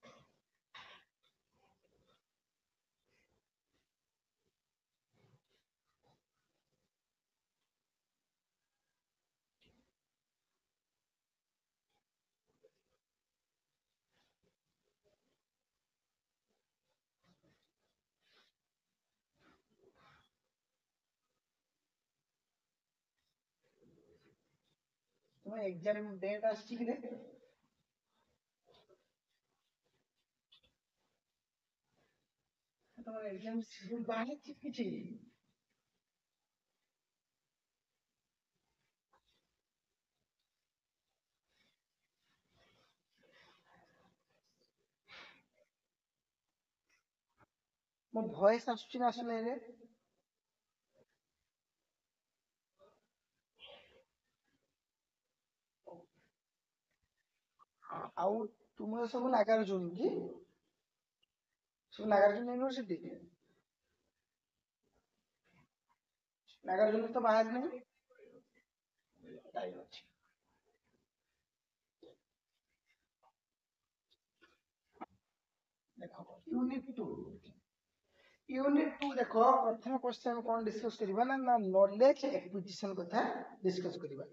तुम एग्जाम डेट आछि कि रे तुम एग्जाम शेड्यूल बाहर किछि मो वॉइस आसुछि ना आसुनै रे आउ तुम सब नागार्जुन की सब नागार्जुन यूनिवर्सिटी नागार्जुन तो बाहर नहीं टाइम अछि देखो यूनिट 2 देखो प्रथम क्वेश्चन कोन डिस्कस करबा ना नॉलेज एक्विजिशन कथा डिस्कस करबा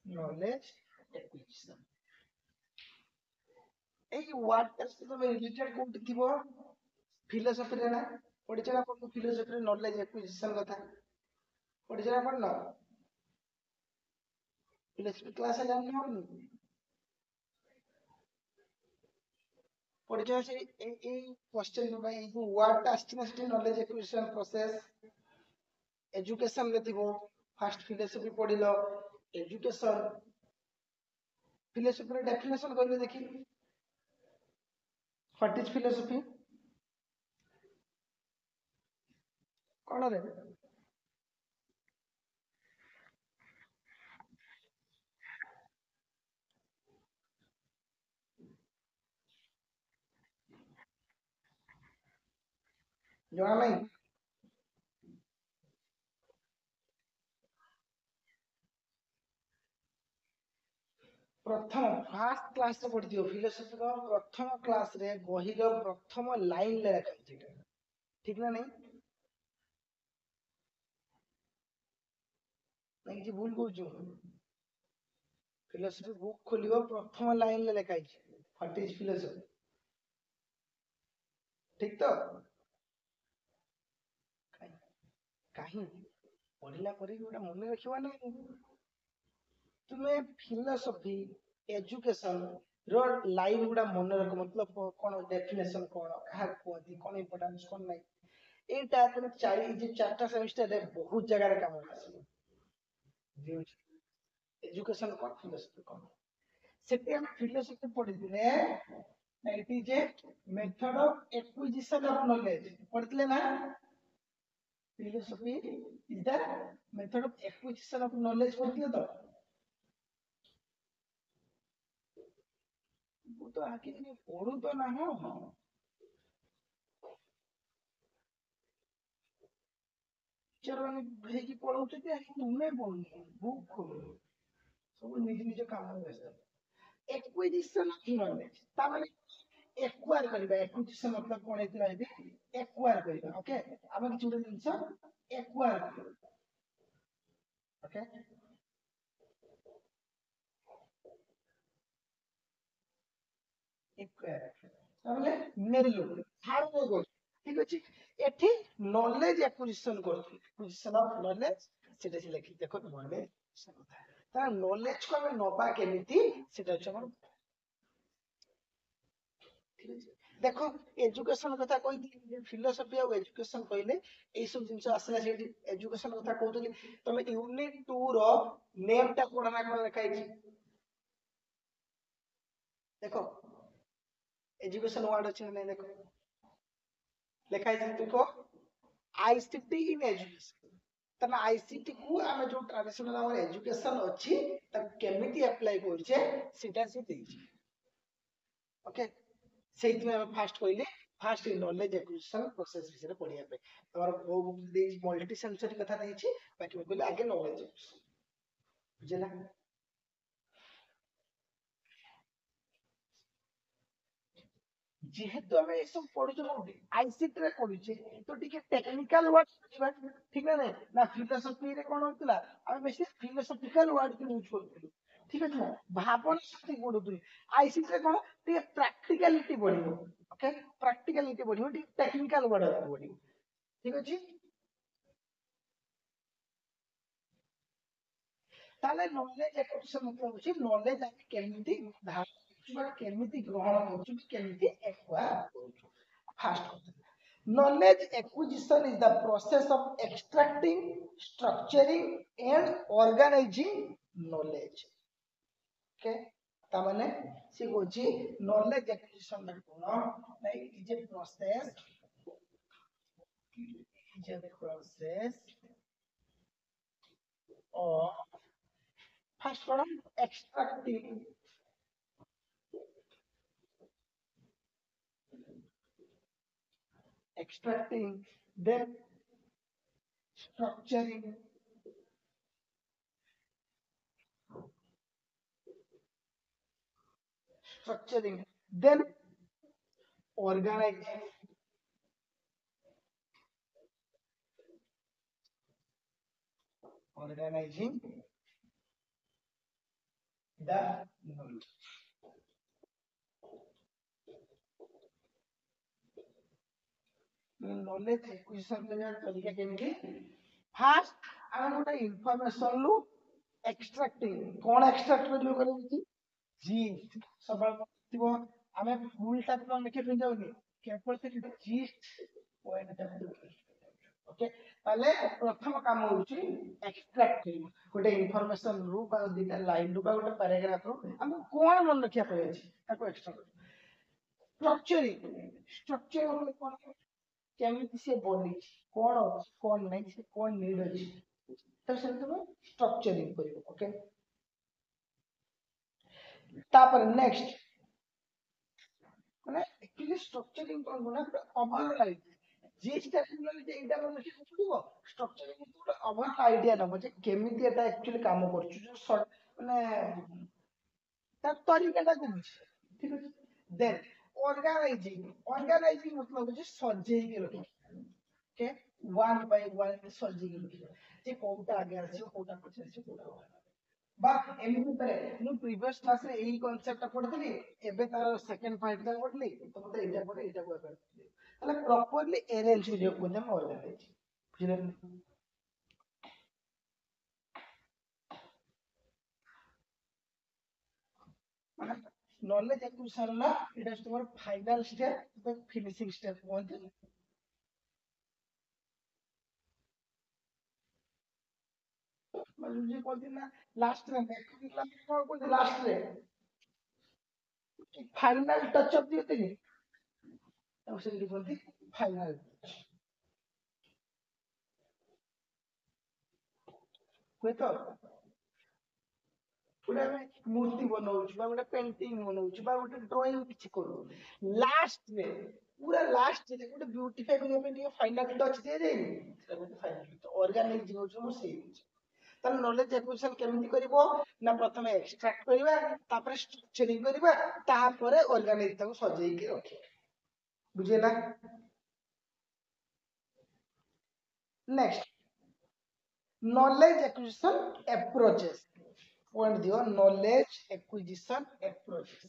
knowledge acquisition a word test तो रिलेटेड कोन थिबो फिलोसॉफी रे ना पढिचला कोन फिलोसॉफी रे नॉलेज एक्विजिशन कथा पढिचला कोन न फिलोसॉफी क्लास ले हम पढ़िछ से ए क्वेश्चन में ए जो वर्ड आछिना सेठी नॉलेज एक्विजिशन प्रोसेस एजुकेशन रे थिबो फर्स्ट फिलोसफी पढ़िलो एजुकेशन फिलोसफी रे डेफिनेशन कहले देखि व्हाट इज फिलोसफी कोन रे जणा नहीं प्रथम फर्स्ट क्लास रे पढ़िथियो फिलोसफी रो प्रथम क्लास रे बही रो प्रथम लाइन ले रखा ठीक ना नहीं नहीं किसी भूल कहूँ फिलोसफी बुक खोलियो प्रथम लाइन ले लिखा है व्हाट इज फिलोसफी ठीक तो कहीं पढ़िला पर गोटे मन रखा ना तुम्हें फिलोसफी एजुकेशन रो लाइन गुड़ा मन रख मतलब कौन डेफिनेशन कौन क्या कहती कौन इंपोर्टेंस कौन नहीं एटा तुम चारटा सेमिस्टर रे बहुत जगह रे काम आसी एजुकेशन कौन फिलोसफी कौन सेटे हम फिलोसफी पढ़िथिले it is a method of acquisition of knowledge पढ़िथिले ना philosophy is the method of acquisition of knowledge पढ़िथिले तो वो तो आके नहीं पढ़ू तो ना हो टीचर माने भेकी पढ़ाउते आके तुमे पढ़ू बुक खोलो सब निज निज काम में व्यस्त एक्विजिशन ऑफ नॉलेज ता माने एक्वायर करबा एक्विजिशन मतलब कोन हेतु रहबे एक्वायर करबा ओके आबे किछु जिंस एक्वायर ओके एक्वायर ताबले मेरे लोग हार को ठीक अछि एठी नॉलेज एक्विजिशन करथि एक्विजिशन ऑफ नॉलेज सेटा से लिखि देखो नॉलेज ता नॉलेज को हम नबा केमिति सेटा छ हमर देखो एजुकेशन कथा कहि फिलोसफी और एजुकेशन कहले ए सब जिंस आसला से एजुकेशन कथा कहतली तमे यूनिट 2 रो नेम ता कोन ना कोन लिखाई छी देखो एजुकेशन वर्ड अछि नै देखो लिखाई छी देखो आईसीटी इन एजुकेशन तने आईसीटी को हम जो ट्रेडिशनल हमर एजुकेशन अछि त केमिति अप्लाई करै छे सेटा से देछि ओके सेहित में हम फास्ट कहले फास्ट नॉलेज एक्विजिशन प्रोसेस विषय पढ़िया पे तमर वो दे मल्टी सेंसरी कथा नहीं छी बाकी मैं कहले आगे नॉलेज बुझला जेहेतु हमें ये सब पढ़ुछे कोठी आईसीटी रे पढ़ुछे तो ठीक है टेक्निकल वर्ड बुझबा ठीक ना नहीं ना फिलोसफी रे कोन होतला हम बेसी फिलोसॉफिकल वर्ड के यूज करथि ठीक है ना भावना शक्ति पढ़ुथि आईसीटी रे कोन ठीक प्रैक्टिकलिटी बढ़ियो ओके प्रैक्टिकलिटी बढ़ियो ठीक टेक्निकल वर्ड बढ़ियो ठीक अछि ताले नॉलेज एक्विजिशन मतलब होची नॉलेज आके केमिति धारण केमिति ग्रहण करूछु केमिति एक्वायर करूछु first knowledge acquisition is the process of extracting structuring and organizing knowledge okay ता माने से होची knowledge acquisition ना कोन like it is a process of first one extracting then structuring then organizing the knowledge knowledge acquisition तरीका केमिति fast हम गोटे information लू एक्सट्रैक्टिंग कौन एक्सट्रैक्ट करियो करे जी सबल थिबो ଆମେ ଫୁଲ ଟା କଣ ଲେଖିବା ପାଇଁ ଯାଉନି, କେବଳ ସେ ଜିଷ୍ଟ ପଏଣ୍ଟ ଟା ଓକେ। ତାହେଲେ ପ୍ରଥମ କାମ ହଉଛି ଏକ୍ସଟ୍ରାକ୍ଟ କରିବା ଗୋଟେ ଇନଫରମେସନ ରୁ ବା ଦିଟା ଲାଇନ ରୁ ବା ଗୋଟେ ପାରାଗ୍ରାଫ ରୁ ଆମକୁ କଣ ମନେ ରଖିବା ପାଇଁ ଅଛି ତାକୁ ଏକ୍ସଟ୍ରାକ୍ଟ। ଷ୍ଟ୍ରକ୍ଚରିଂ, ଷ୍ଟ୍ରକ୍ଚର ମାନେ କଣ, କେମିତି ସେ ବନିଛି, କଣ ଅଛି କଣ ନାହିଁ, ସେ କଣ ନିଡ୍ ଅଛି, ତ ସେମିତି ଷ୍ଟ୍ରକ୍ଚରିଂ କରିବ। ଓକେ, ତାପରେ ନେକ୍ସଟ ମାନେ एक्चुअली स्ट्रक्चरिंग कौन होना पूरा ओवरऑल आइडिया जे स्टेप बोले जे एटा मन से पडिबो स्ट्रक्चरिंग पूरा ओवरऑल आइडिया नबो जे केमिति एटा एक्चुअली काम करछु जो माने ता तरीकाटा कोन ठीक अछि। देन ऑर्गेनाइजिंग मतलब जे सजेई के रखि के वन बाय वन सजेई के रखि जे कोउटा आगे आछो कोउटा पछे आछो कोउटा বা ଏମିତି ଥାଏ। ମୁଁ ପ୍ରିଭିୟସ କ୍ଲାସ ରେ ଏଇ କନସେପ୍ଟ ଟା ପଢିଥିଲି, ଏବେ ତାର ସେକେଣ୍ଡ ପାର୍ଟ ଟା ପଢିଲି ତ ମତେ ଏଇଟା ପରେ ଏଇଟା କହିବାର ତାହେଲେ ପ୍ରପରଲି ଅରେଞ୍ଜ କରିବାକୁ ମଧ୍ୟ ମୁଁ ଅର୍ଗାନାଇଜ ବୁଝିଲେ। ମାନେ ନଲେଜ ଆକ୍ୱିଜିସନ ଲା ଏଟା ତୁମର ଫାଇନାଲ ଷ୍ଟେପ ବା ଫିନିशिଂ ଷ୍ଟେପ କୁହନ୍ତି। ମାନେ ଯେ କହନ୍ତି ନା ଲାଷ୍ଟ ରେ କଣ କହନ୍ତି ଲାଷ୍ଟ ରେ फाइनल टच अप दिए थे ତାକୁ ସେମିତି କୁହନ୍ତି ଫାଇନାଲ। ହୁଏତ ଗୋଟେ ଆମେ ମୂର୍ତ୍ତି ବନଉଛୁ ବା ଗୋଟେ ପେଣ୍ଟିଂ ବନଉଛୁ ବା ଗୋଟେ ଡ୍ରଇଂ କିଛି କରୁ, ଲାଷ୍ଟରେ ପୁରା ଲାଷ୍ଟ ରେ ଗୋଟେ ବ୍ୟୁଟିଫାଇ କରିବା ପାଇଁ ଟିକେ ଫାଇନାଲ ଟଚ୍ ଦିଆଯାଏନି, ସେଟା ଗୋଟେ ଫାଇନାଲ ଅର୍ଗାନାଇଜିଂ ହଉଛି ମୁଁ ସେଇ ଜିନିଷ। ତାହେଲେ ନଲେଜ ଆକ୍ୱିଜିସନ କେମିତି କରିବ ନା ପ୍ରଥମେ ଏକ୍ସଟ୍ରାକ୍ଟ କରିବା, ତାପରେ ଷ୍ଟ୍ରକ୍ଚରିଂ କରିବା, ତାପରେ ଅର୍ଗାନାଇଜ ତାକୁ ସଜେଇକି ରଖିବା। ବୁଝିଲା। Next knowledge acquisition approaches point दियो, नॉलेज एक्विजिशन अप्रोचेस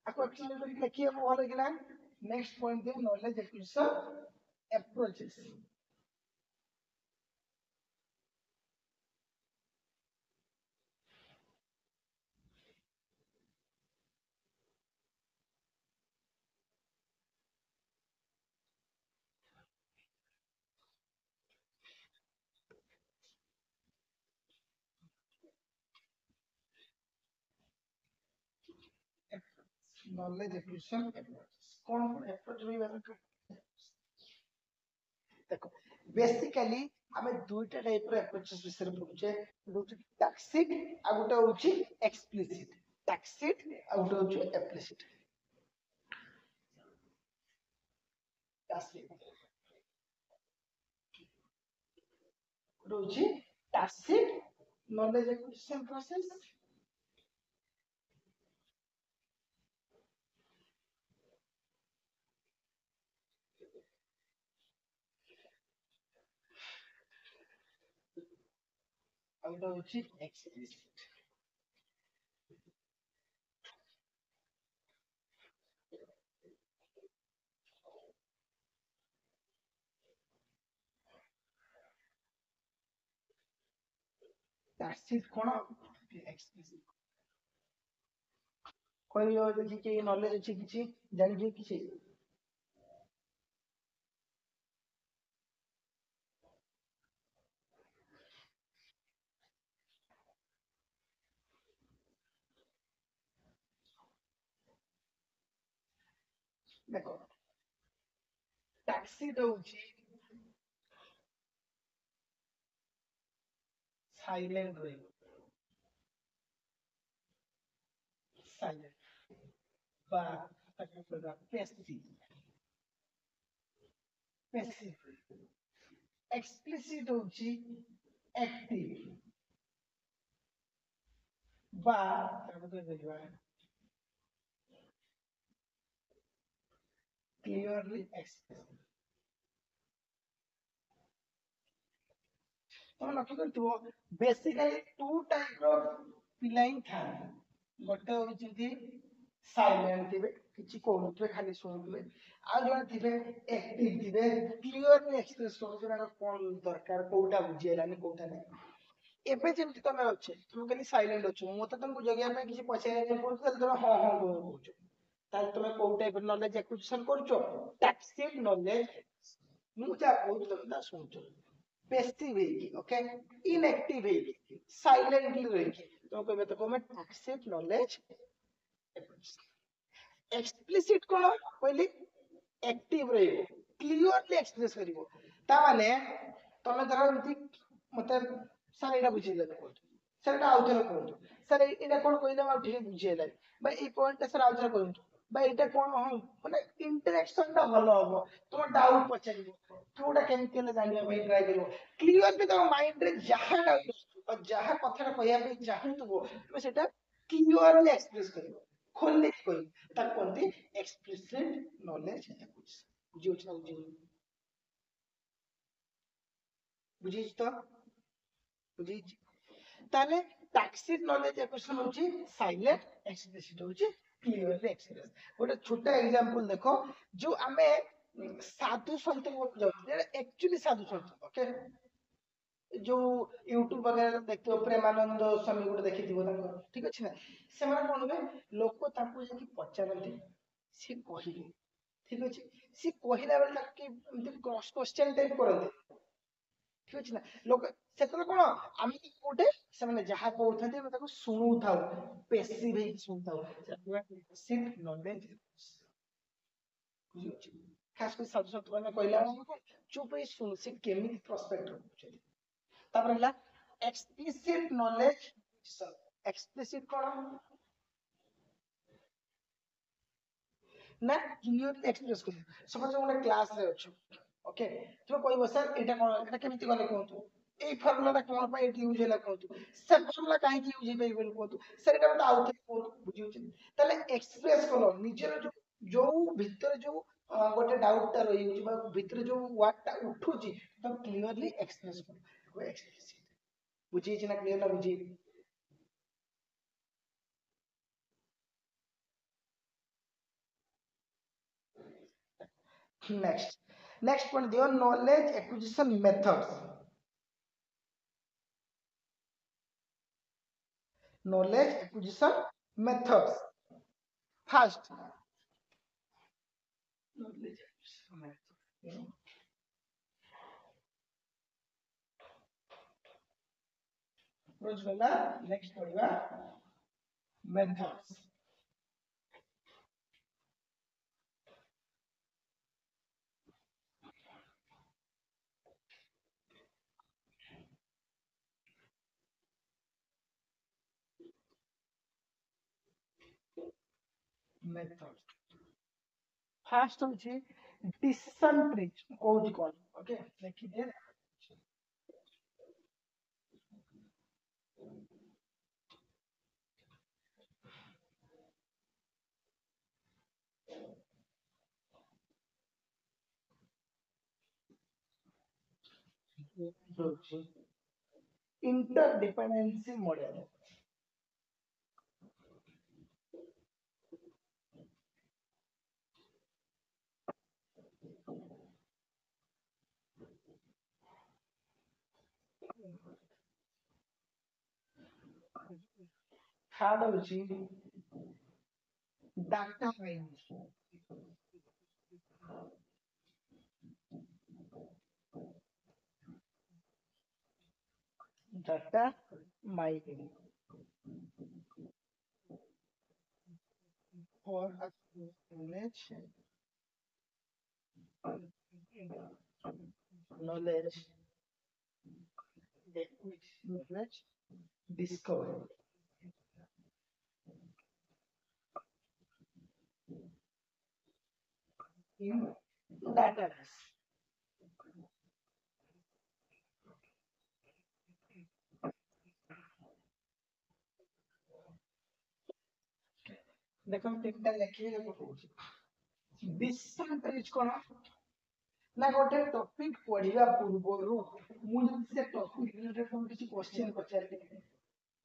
आपको एक्चुअली करके लिखिए वो वाला कि ना। नेक्स्ट पॉइंट दियो knowledge acquisition approaches. Knowledge acquisition approaches कौन कौन अप्रोच भी बात देखो बेसिकली हमें दुईटा टाइप रो अप्रोचेस विषय पढुचे, गोटे टैक्सिट आ गोटे होची एक्सप्लिसिट। टैक्सिट आ गोटे होची एक्सप्लिसिट। टैक्सिट होची टैक्सिट नॉलेज एक्विजिशन प्रोसेस। आ गोटे होची एक्सप्लिसिट। टैक्सिट कोन एक्सप्लिसिट କହିବ ଯଦି କି ନଲେଜ ଅଛି କିଛି ଜାଣିଛି କିଛି। देखो टैक्सी होची साइलेंट रही साइलेंट बा ताको पड़ा पैसिव पैसिव। एक्सप्लिसिट होची एक्टिव बा ताको तो देखबा क्लियरली एक्सप्रेस। तुम लक्ष्य करथिबो बेसिकली टू टाइप रो पिलाइन था, गोटे होची साइलेंट थिबे किछि कोहुथबे खाली सुनुथबे, आ जण थिबे एक्टिव थिबे क्लियरली एक्सप्रेस करू जणा कोन दरकार कोउटा बुझियलानी कोउटा नै। ଏବେ ଯେମିତି ତମେ ଅଛେ ତମେ ଖାଲି ସାଇଲେଣ୍ଟ ଅଛ ମତେ ତମକୁ ଜଗିବା ପାଇଁ କିଛି ପଚାରିବା ପାଇଁ ପଡୁଛି ତାହେଲେ ତମେ ହଁ ହଁ କହୁଛ ତାହେଲେ ତମେ କୋଉ ଟାଇପ ନଲେଜ ଆକ୍ୱିଜିସନ କରୁଛ ଟାକ୍ସିଟ ନଲେଜ ମୁଁ ଯାହା କହୁଛି ତମେ ତା ଶୁଣୁଛ passive ହେଇକି ଓକେ inactive ହେଇକି ସାଇଲେଣ୍ଟଲି ରହିକି ତମେ କହିବେ ତ କମେ ଟାକ୍ସିଟ ନଲେଜ explicit କଣ କହିଲି active ରହିବ clearly express କରିବ ତା ମାନେ ତମେ ଧର ଏମିତି ମତେ ସାର୍ ଏଇଟା ବୁଝେଇଲେନି କୁହନ୍ତୁ ସାର୍ ଏଇଟା ଆଉଥରେ କୁହନ୍ତୁ ସାର୍ ଏଇଟା କଣ କହିଲେ ଆଉ ଟିକେ ବୁଝେଇଲାନି ବା ଏଇ ପଏଣ୍ଟଟା ସାର୍ ଆଉଥରେ କୁହନ୍ତୁ ବା ଏଇଟା କଣ ହଁ ମାନେ ଇଣ୍ଟରାକ୍ସନ ଟା ଭଲ ହବ ତମ ଡାଉଟ ପଚାରିବ କୋଉଟା କେମିତି ହେଲେ ଜାଣିବା ପାଇଁ ଟ୍ରାଏ କରିବ କ୍ଲିୟରଲି ତମ ମାଇଣ୍ଡରେ ଯାହା ଡାଉଟ ଯାହା କଥାଟା କହିବା ପାଇଁ ଚାହୁଁଥିବ ତମେ ସେଟା କ୍ଲିୟରଲି ଏକ୍ସପ୍ରେସ କରିବ ଖୋଲିକି କହିବ ତାକୁ କୁହନ୍ତି ଏକ୍ସପ୍ଲିସିଟ ନଲେଜ ବୁଝିହଉଛି ନା ବୁଝିଛି ତ ବୁଝିଛି ତାହେଲେ ଟାକ୍ସିଟ ନଲେଜ ଇକ୍ୱେସନ ହଉଛି ସାଇଲେଣ୍ଟ ଏକ୍ସପ୍ଲିସିଟ ହଉଛି କ୍ଲିୟରଲି ଏକ୍ସପ୍ରେସ ଗୋଟେ ଛୋଟ ଏକ୍ସାମ୍ପଲ ଦେଖ ଯୋଉ ଆମେ ସାଧୁ ସନ୍ଥ ଯାଉଥିଲେ ଆକ୍ଚୁଆଲି ସାଧୁ ସନ୍ଥ ଓକେ ଯୋଉ ୟୁଟ୍ୟୁବ ବଗେରା ଦେଖିଥିବ ପ୍ରେମାନନ୍ଦ ସ୍ୱାମୀ ଗୋଟେ ଦେଖିଥିବ ତାଙ୍କର ଠିକ ଅଛି ନା ସେମାନେ କଣ ହୁଏ ଲୋକ ତାଙ୍କୁ ଯାଇକି ପଚାରନ୍ତି ସେ କହିଲେ ଠିକ ଅଛି ସେ କହିଲା ବେଳେ ତାକୁ କି ଏମିତି କ୍ରସ୍ କ୍ୱେଶ୍ଚନ ଟାଇପ କରନ୍ତି ଠିକ ଅଛି ନା ଲୋକ ସେତେବେଳେ କଣ ଆମେ ଗୋଟେ ସେମାନେ ଯାହା କହୁଥାନ୍ତି ଆମେ ତାକୁ ଶୁଣୁଥାଉ ପେସିଭ ହେଇକି ଶୁଣୁଥାଉ ନଲେଜ ବୁଝିପାରୁଛି ଖାସ କରି ସାଧୁ ସନ୍ଥ ମାନେ କହିଲା ବେଳେ ଚୁପ ହେଇ ଶୁଣୁ ସେ କେମିତି ପ୍ରସ୍ପେକ୍ଟ ରଖୁଛନ୍ତି ତାପରେ ହେଲା explicit knowledge explicit କଣ ନା କ୍ଲିୟରଲି ଏକ୍ସପ୍ରେସ କରିବ ସପୋଜ ଗୋଟେ କ୍ଲାସ ରେ ଅଛୁ ଓକେ ତୁମେ କହିବ ସାର୍ ଏଇଟା କଣ ଏଟା କେମିତି କଲେ କୁହନ୍ତୁ ଏଇ ଫର୍ମୁଲାଟା କଣ ପାଇଁ ଏଠି ୟୁଜ ହେଲା କୁହନ୍ତୁ ସେ ଫର୍ମୁଲା କାହିଁକି ୟୁଜ ହେଇପାରିବନି କୁହନ୍ତୁ ସାର୍ ଏଟା ମତେ ଆଉ ଥରେ କୁହନ୍ତୁ ବୁଝିହଉଛି ତାହେଲେ ଏକ୍ସପ୍ରେସ କଲ ନିଜର ଯୋଉ ଭିତରେ ଯୋଉ ଗୋଟେ ଡାଉଟ ଟା ରହିଯାଉଛି ବା ଭିତରେ ଯୋଉ ୱାର୍ଡ ଟା ଉଠୁଛି ତାକୁ କ୍ଲିୟରଲି ଏକ୍ସପ୍ରେସ କର ବୁଝିହେଇଛି ନା କ୍ଲିୟର ନା ବୁଝିହେଇନି next point ଦିଅ knowledge acquisition methods knowledge acquisition methods first knowledge acquisition method ବୁଝିଗଲା next ପଢିବା methods methods first ହଉଛି decision trees କହୁଛି କଣ ଓକେ ଦେଖିଦିଏ interdependence model third ହଉଛି data mining data mining for knowledge knowledge knowledge discovery in database देखो तीनटा लेखिए कହୁଛି decision trees କଣ ନା ଗୋଟେ ଟପିକ ପଢିବା ପୂର୍ବରୁ ମୁଁ ଯଦି ସେ ଟପିକ ରିଲେଟେଡ ତମକୁ କିଛି କ୍ୱେଶ୍ଚନ ପଚାରିଲି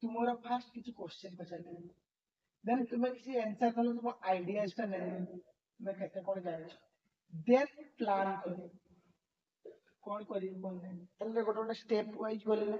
ତୁମର ଫାଷ୍ଟ କିଛି କ୍ୱେଶ୍ଚନ ପଚାରିଲି ଦେନ୍ ତୁମେ କିଛି ଆନ୍ସର ଦେଲ ତୁମ ଆଇଡିଆସ ଟା ନେଲେ ତୁମେ କେତେ କଣ ଜାଣିଛ ଦେନ୍ ପ୍ଲାନ୍ କର କଣ କରିବି କଣ ନାହିଁ ତାହେଲେ ଗୋଟେ ଗୋଟେ ଷ୍ଟେପ ୱାଇଜ ଗଲେ ନା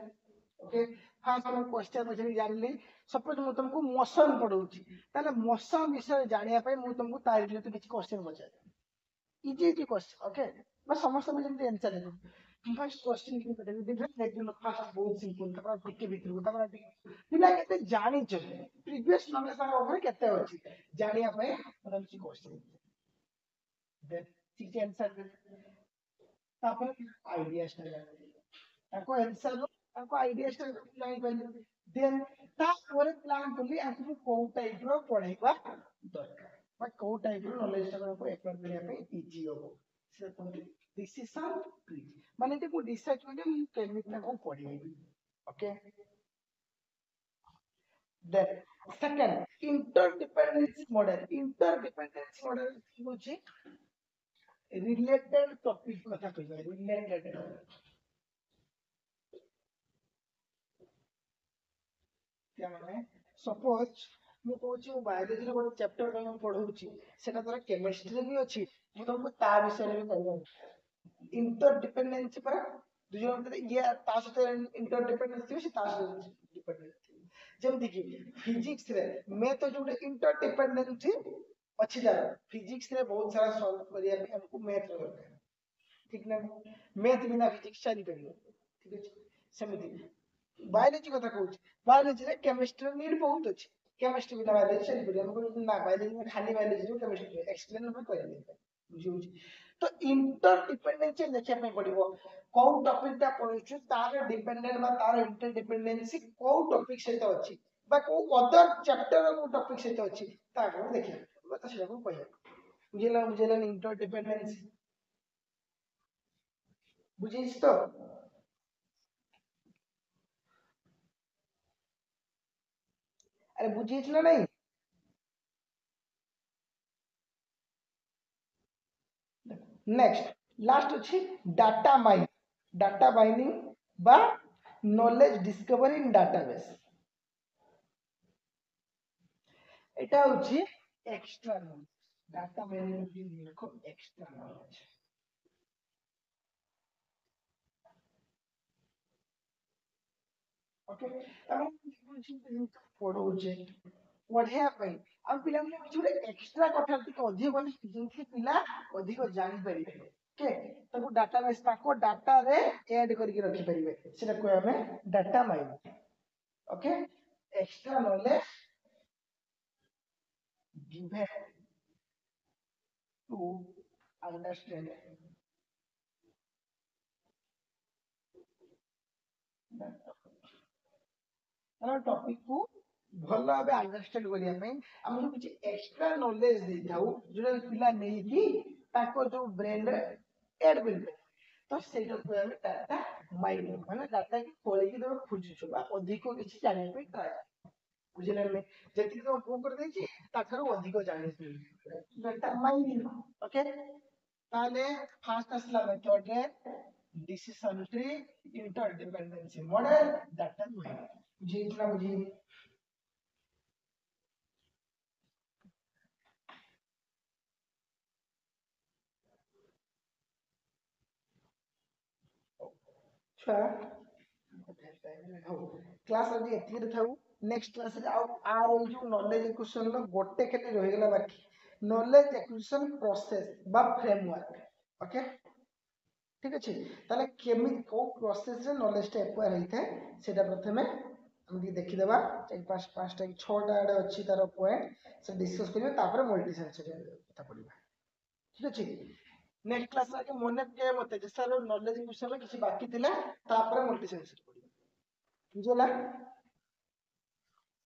ओके फास्ट हम क्वेश्चन पछरी जानले सपोज मु तुमको मोशन पढौची ताले मोशन विषय जानिया पय मु तुमको तार रिलेटेड किछ क्वेश्चन पछारे इजी इजी क्वेश्चन ओके बस समस्त में जेंति आंसर दे फर्स्ट क्वेश्चन की पढे डिफरेंट लेकिन फास्ट बहुत सिंपल तबरा टिके भीतर तबरा टिके पिला केते जानि छ प्रीवियस नॉलेज तार ओवर केते अछि जानिया पय मतलब सी क्वेश्चन देन ठीक आंसर तापर आईडिया स्टार्ट ताको आंसर ताको आईडिया स्टार्ट जानि पय देन तापर प्लान करली आकु को टाइप रो पढाइबा दरकार बा को टाइप रो नॉलेज को एक्वायर करिया पे इजी हो से डिसीजन ट्री माने ते को डिसाइड करके मु केमिता को पढाइबी okay then second interdependency model होची रिलेटेड टॉपिक कथा कहबा रिलेटेड क्या माने सपोज मु कहूची मु बायोलॉजी रो ଗୋଟେ चैप्टर मैं पढौची सेटा तोरा केमिस्ट्री भी अछि मु तुमको ता विषय में कहबो इंटरडिपेंडेंसी पर दुजो मतलब ये ता सहित इंटरडिपेंडेंसी से ता सहित डिपेंडेंसी जेमति कि फिजिक्स रे मैं तो जो इंटरडिपेंडेंसी अछि तार फिजिक्स रे बहुत सारा सॉल्व करिया पे हमको मैथ दरकार ठीक ना मैथ बिना फिजिक्स चली परियो ठीक है समिति बायोलॉजी कथा कहूची बायोलॉजी रे केमिस्ट्री नीड बहुत अछि केमिस्ट्री बिना बायोलॉजी चली परियो हमको ना बायोलॉजी में खाली बायोलॉजी रो केमिस्ट्री एक्सप्लेन हम करिले बुझियो तो इंटरडिपेंडेंसी देखिया पे पड़िबो को टॉपिक ता पढुछु तार डिपेंडेंट बा तार इंटरडिपेंडेंसी को टॉपिक से तो अछि बा को अदर चैप्टर को टॉपिक से तो अछि ता को देखिया बता सेटा को कहया बुझेला इंटरडिपेंडेंसी बुझिस तो अरे बुझिस ना नहीं नेक्स्ट लास्ट अछि डाटा माइनिंग बा नॉलेज डिस्कवरी इन डाटाबेस এটা হচ্ছে এক্সট্রা নলেজ ডাটা ম্যানেজমেন্ট দেখো এক্সট্রা নলেজ ओके हम पढ़ौचे पढ़िया ପାଇଁ ଆଉ ପିଲାମାନେ କିଛି ଗୋଟେ ଏକ୍ସଟ୍ରା କଥା ଟିକେ ଅଧିକ କଲେ ଯେମିତି ପିଲା ଅଧିକ ଜାଣି ପାରିବେ ଓକେ ତାକୁ ଡାଟାବେସ୍ ତାକୁ ଡାଟାରେ ଆଡ୍ କରିକି ରଖି ପାରିବେ ସେଟା କହିବା ଆମେ data mining okay extra knowledge given to understand तार टॉपिक को भल भाबे अंडरस्टैंड करिया ପାଇଁ हम कुछ एक्स्ट्रा नॉलेज दे थाउ जोटा पिला नै कि ताको जो ब्रेन रे ऐड करिवे तो सेटा को हम डाटा माइनिंग माने डाटा की खोले की तो खोजु बा अधिक किछि जाने पे ट्राई बुझले ने जति तो को कर दै छी ताकरो अधिक जाने पे डाटा माइनिंग ओके ताले फास्ट असला मेथड रे decision tree interdependency model data mining जी इतना बुझी छुआ क्लास आज एतिक थाउ नेक्स्ट क्लास रे आर जो नॉलेज एक्विजिशन लो गोटे केते रहि गेला बाकी नॉलेज एक्विजिशन प्रोसेस बा फ्रेमवर्क ओके ठीक अछि ताले केमि को प्रोसेस रे नॉलेज टा एक्वायर होइथे सेटा प्रथमे हम दी देखि देबा चार पांच पांचटा कि छटा आडे अछि तार पॉइंट से डिस्कस करियो तापर मल्टी सेंसरी कथा पडिबा ठीक अछि नेक्स्ट क्लास रे मने के मते जे सर नॉलेज एक्विजिशन किछि बाकी थिला तापर मल्टी सेंसरी पडिबा बुझला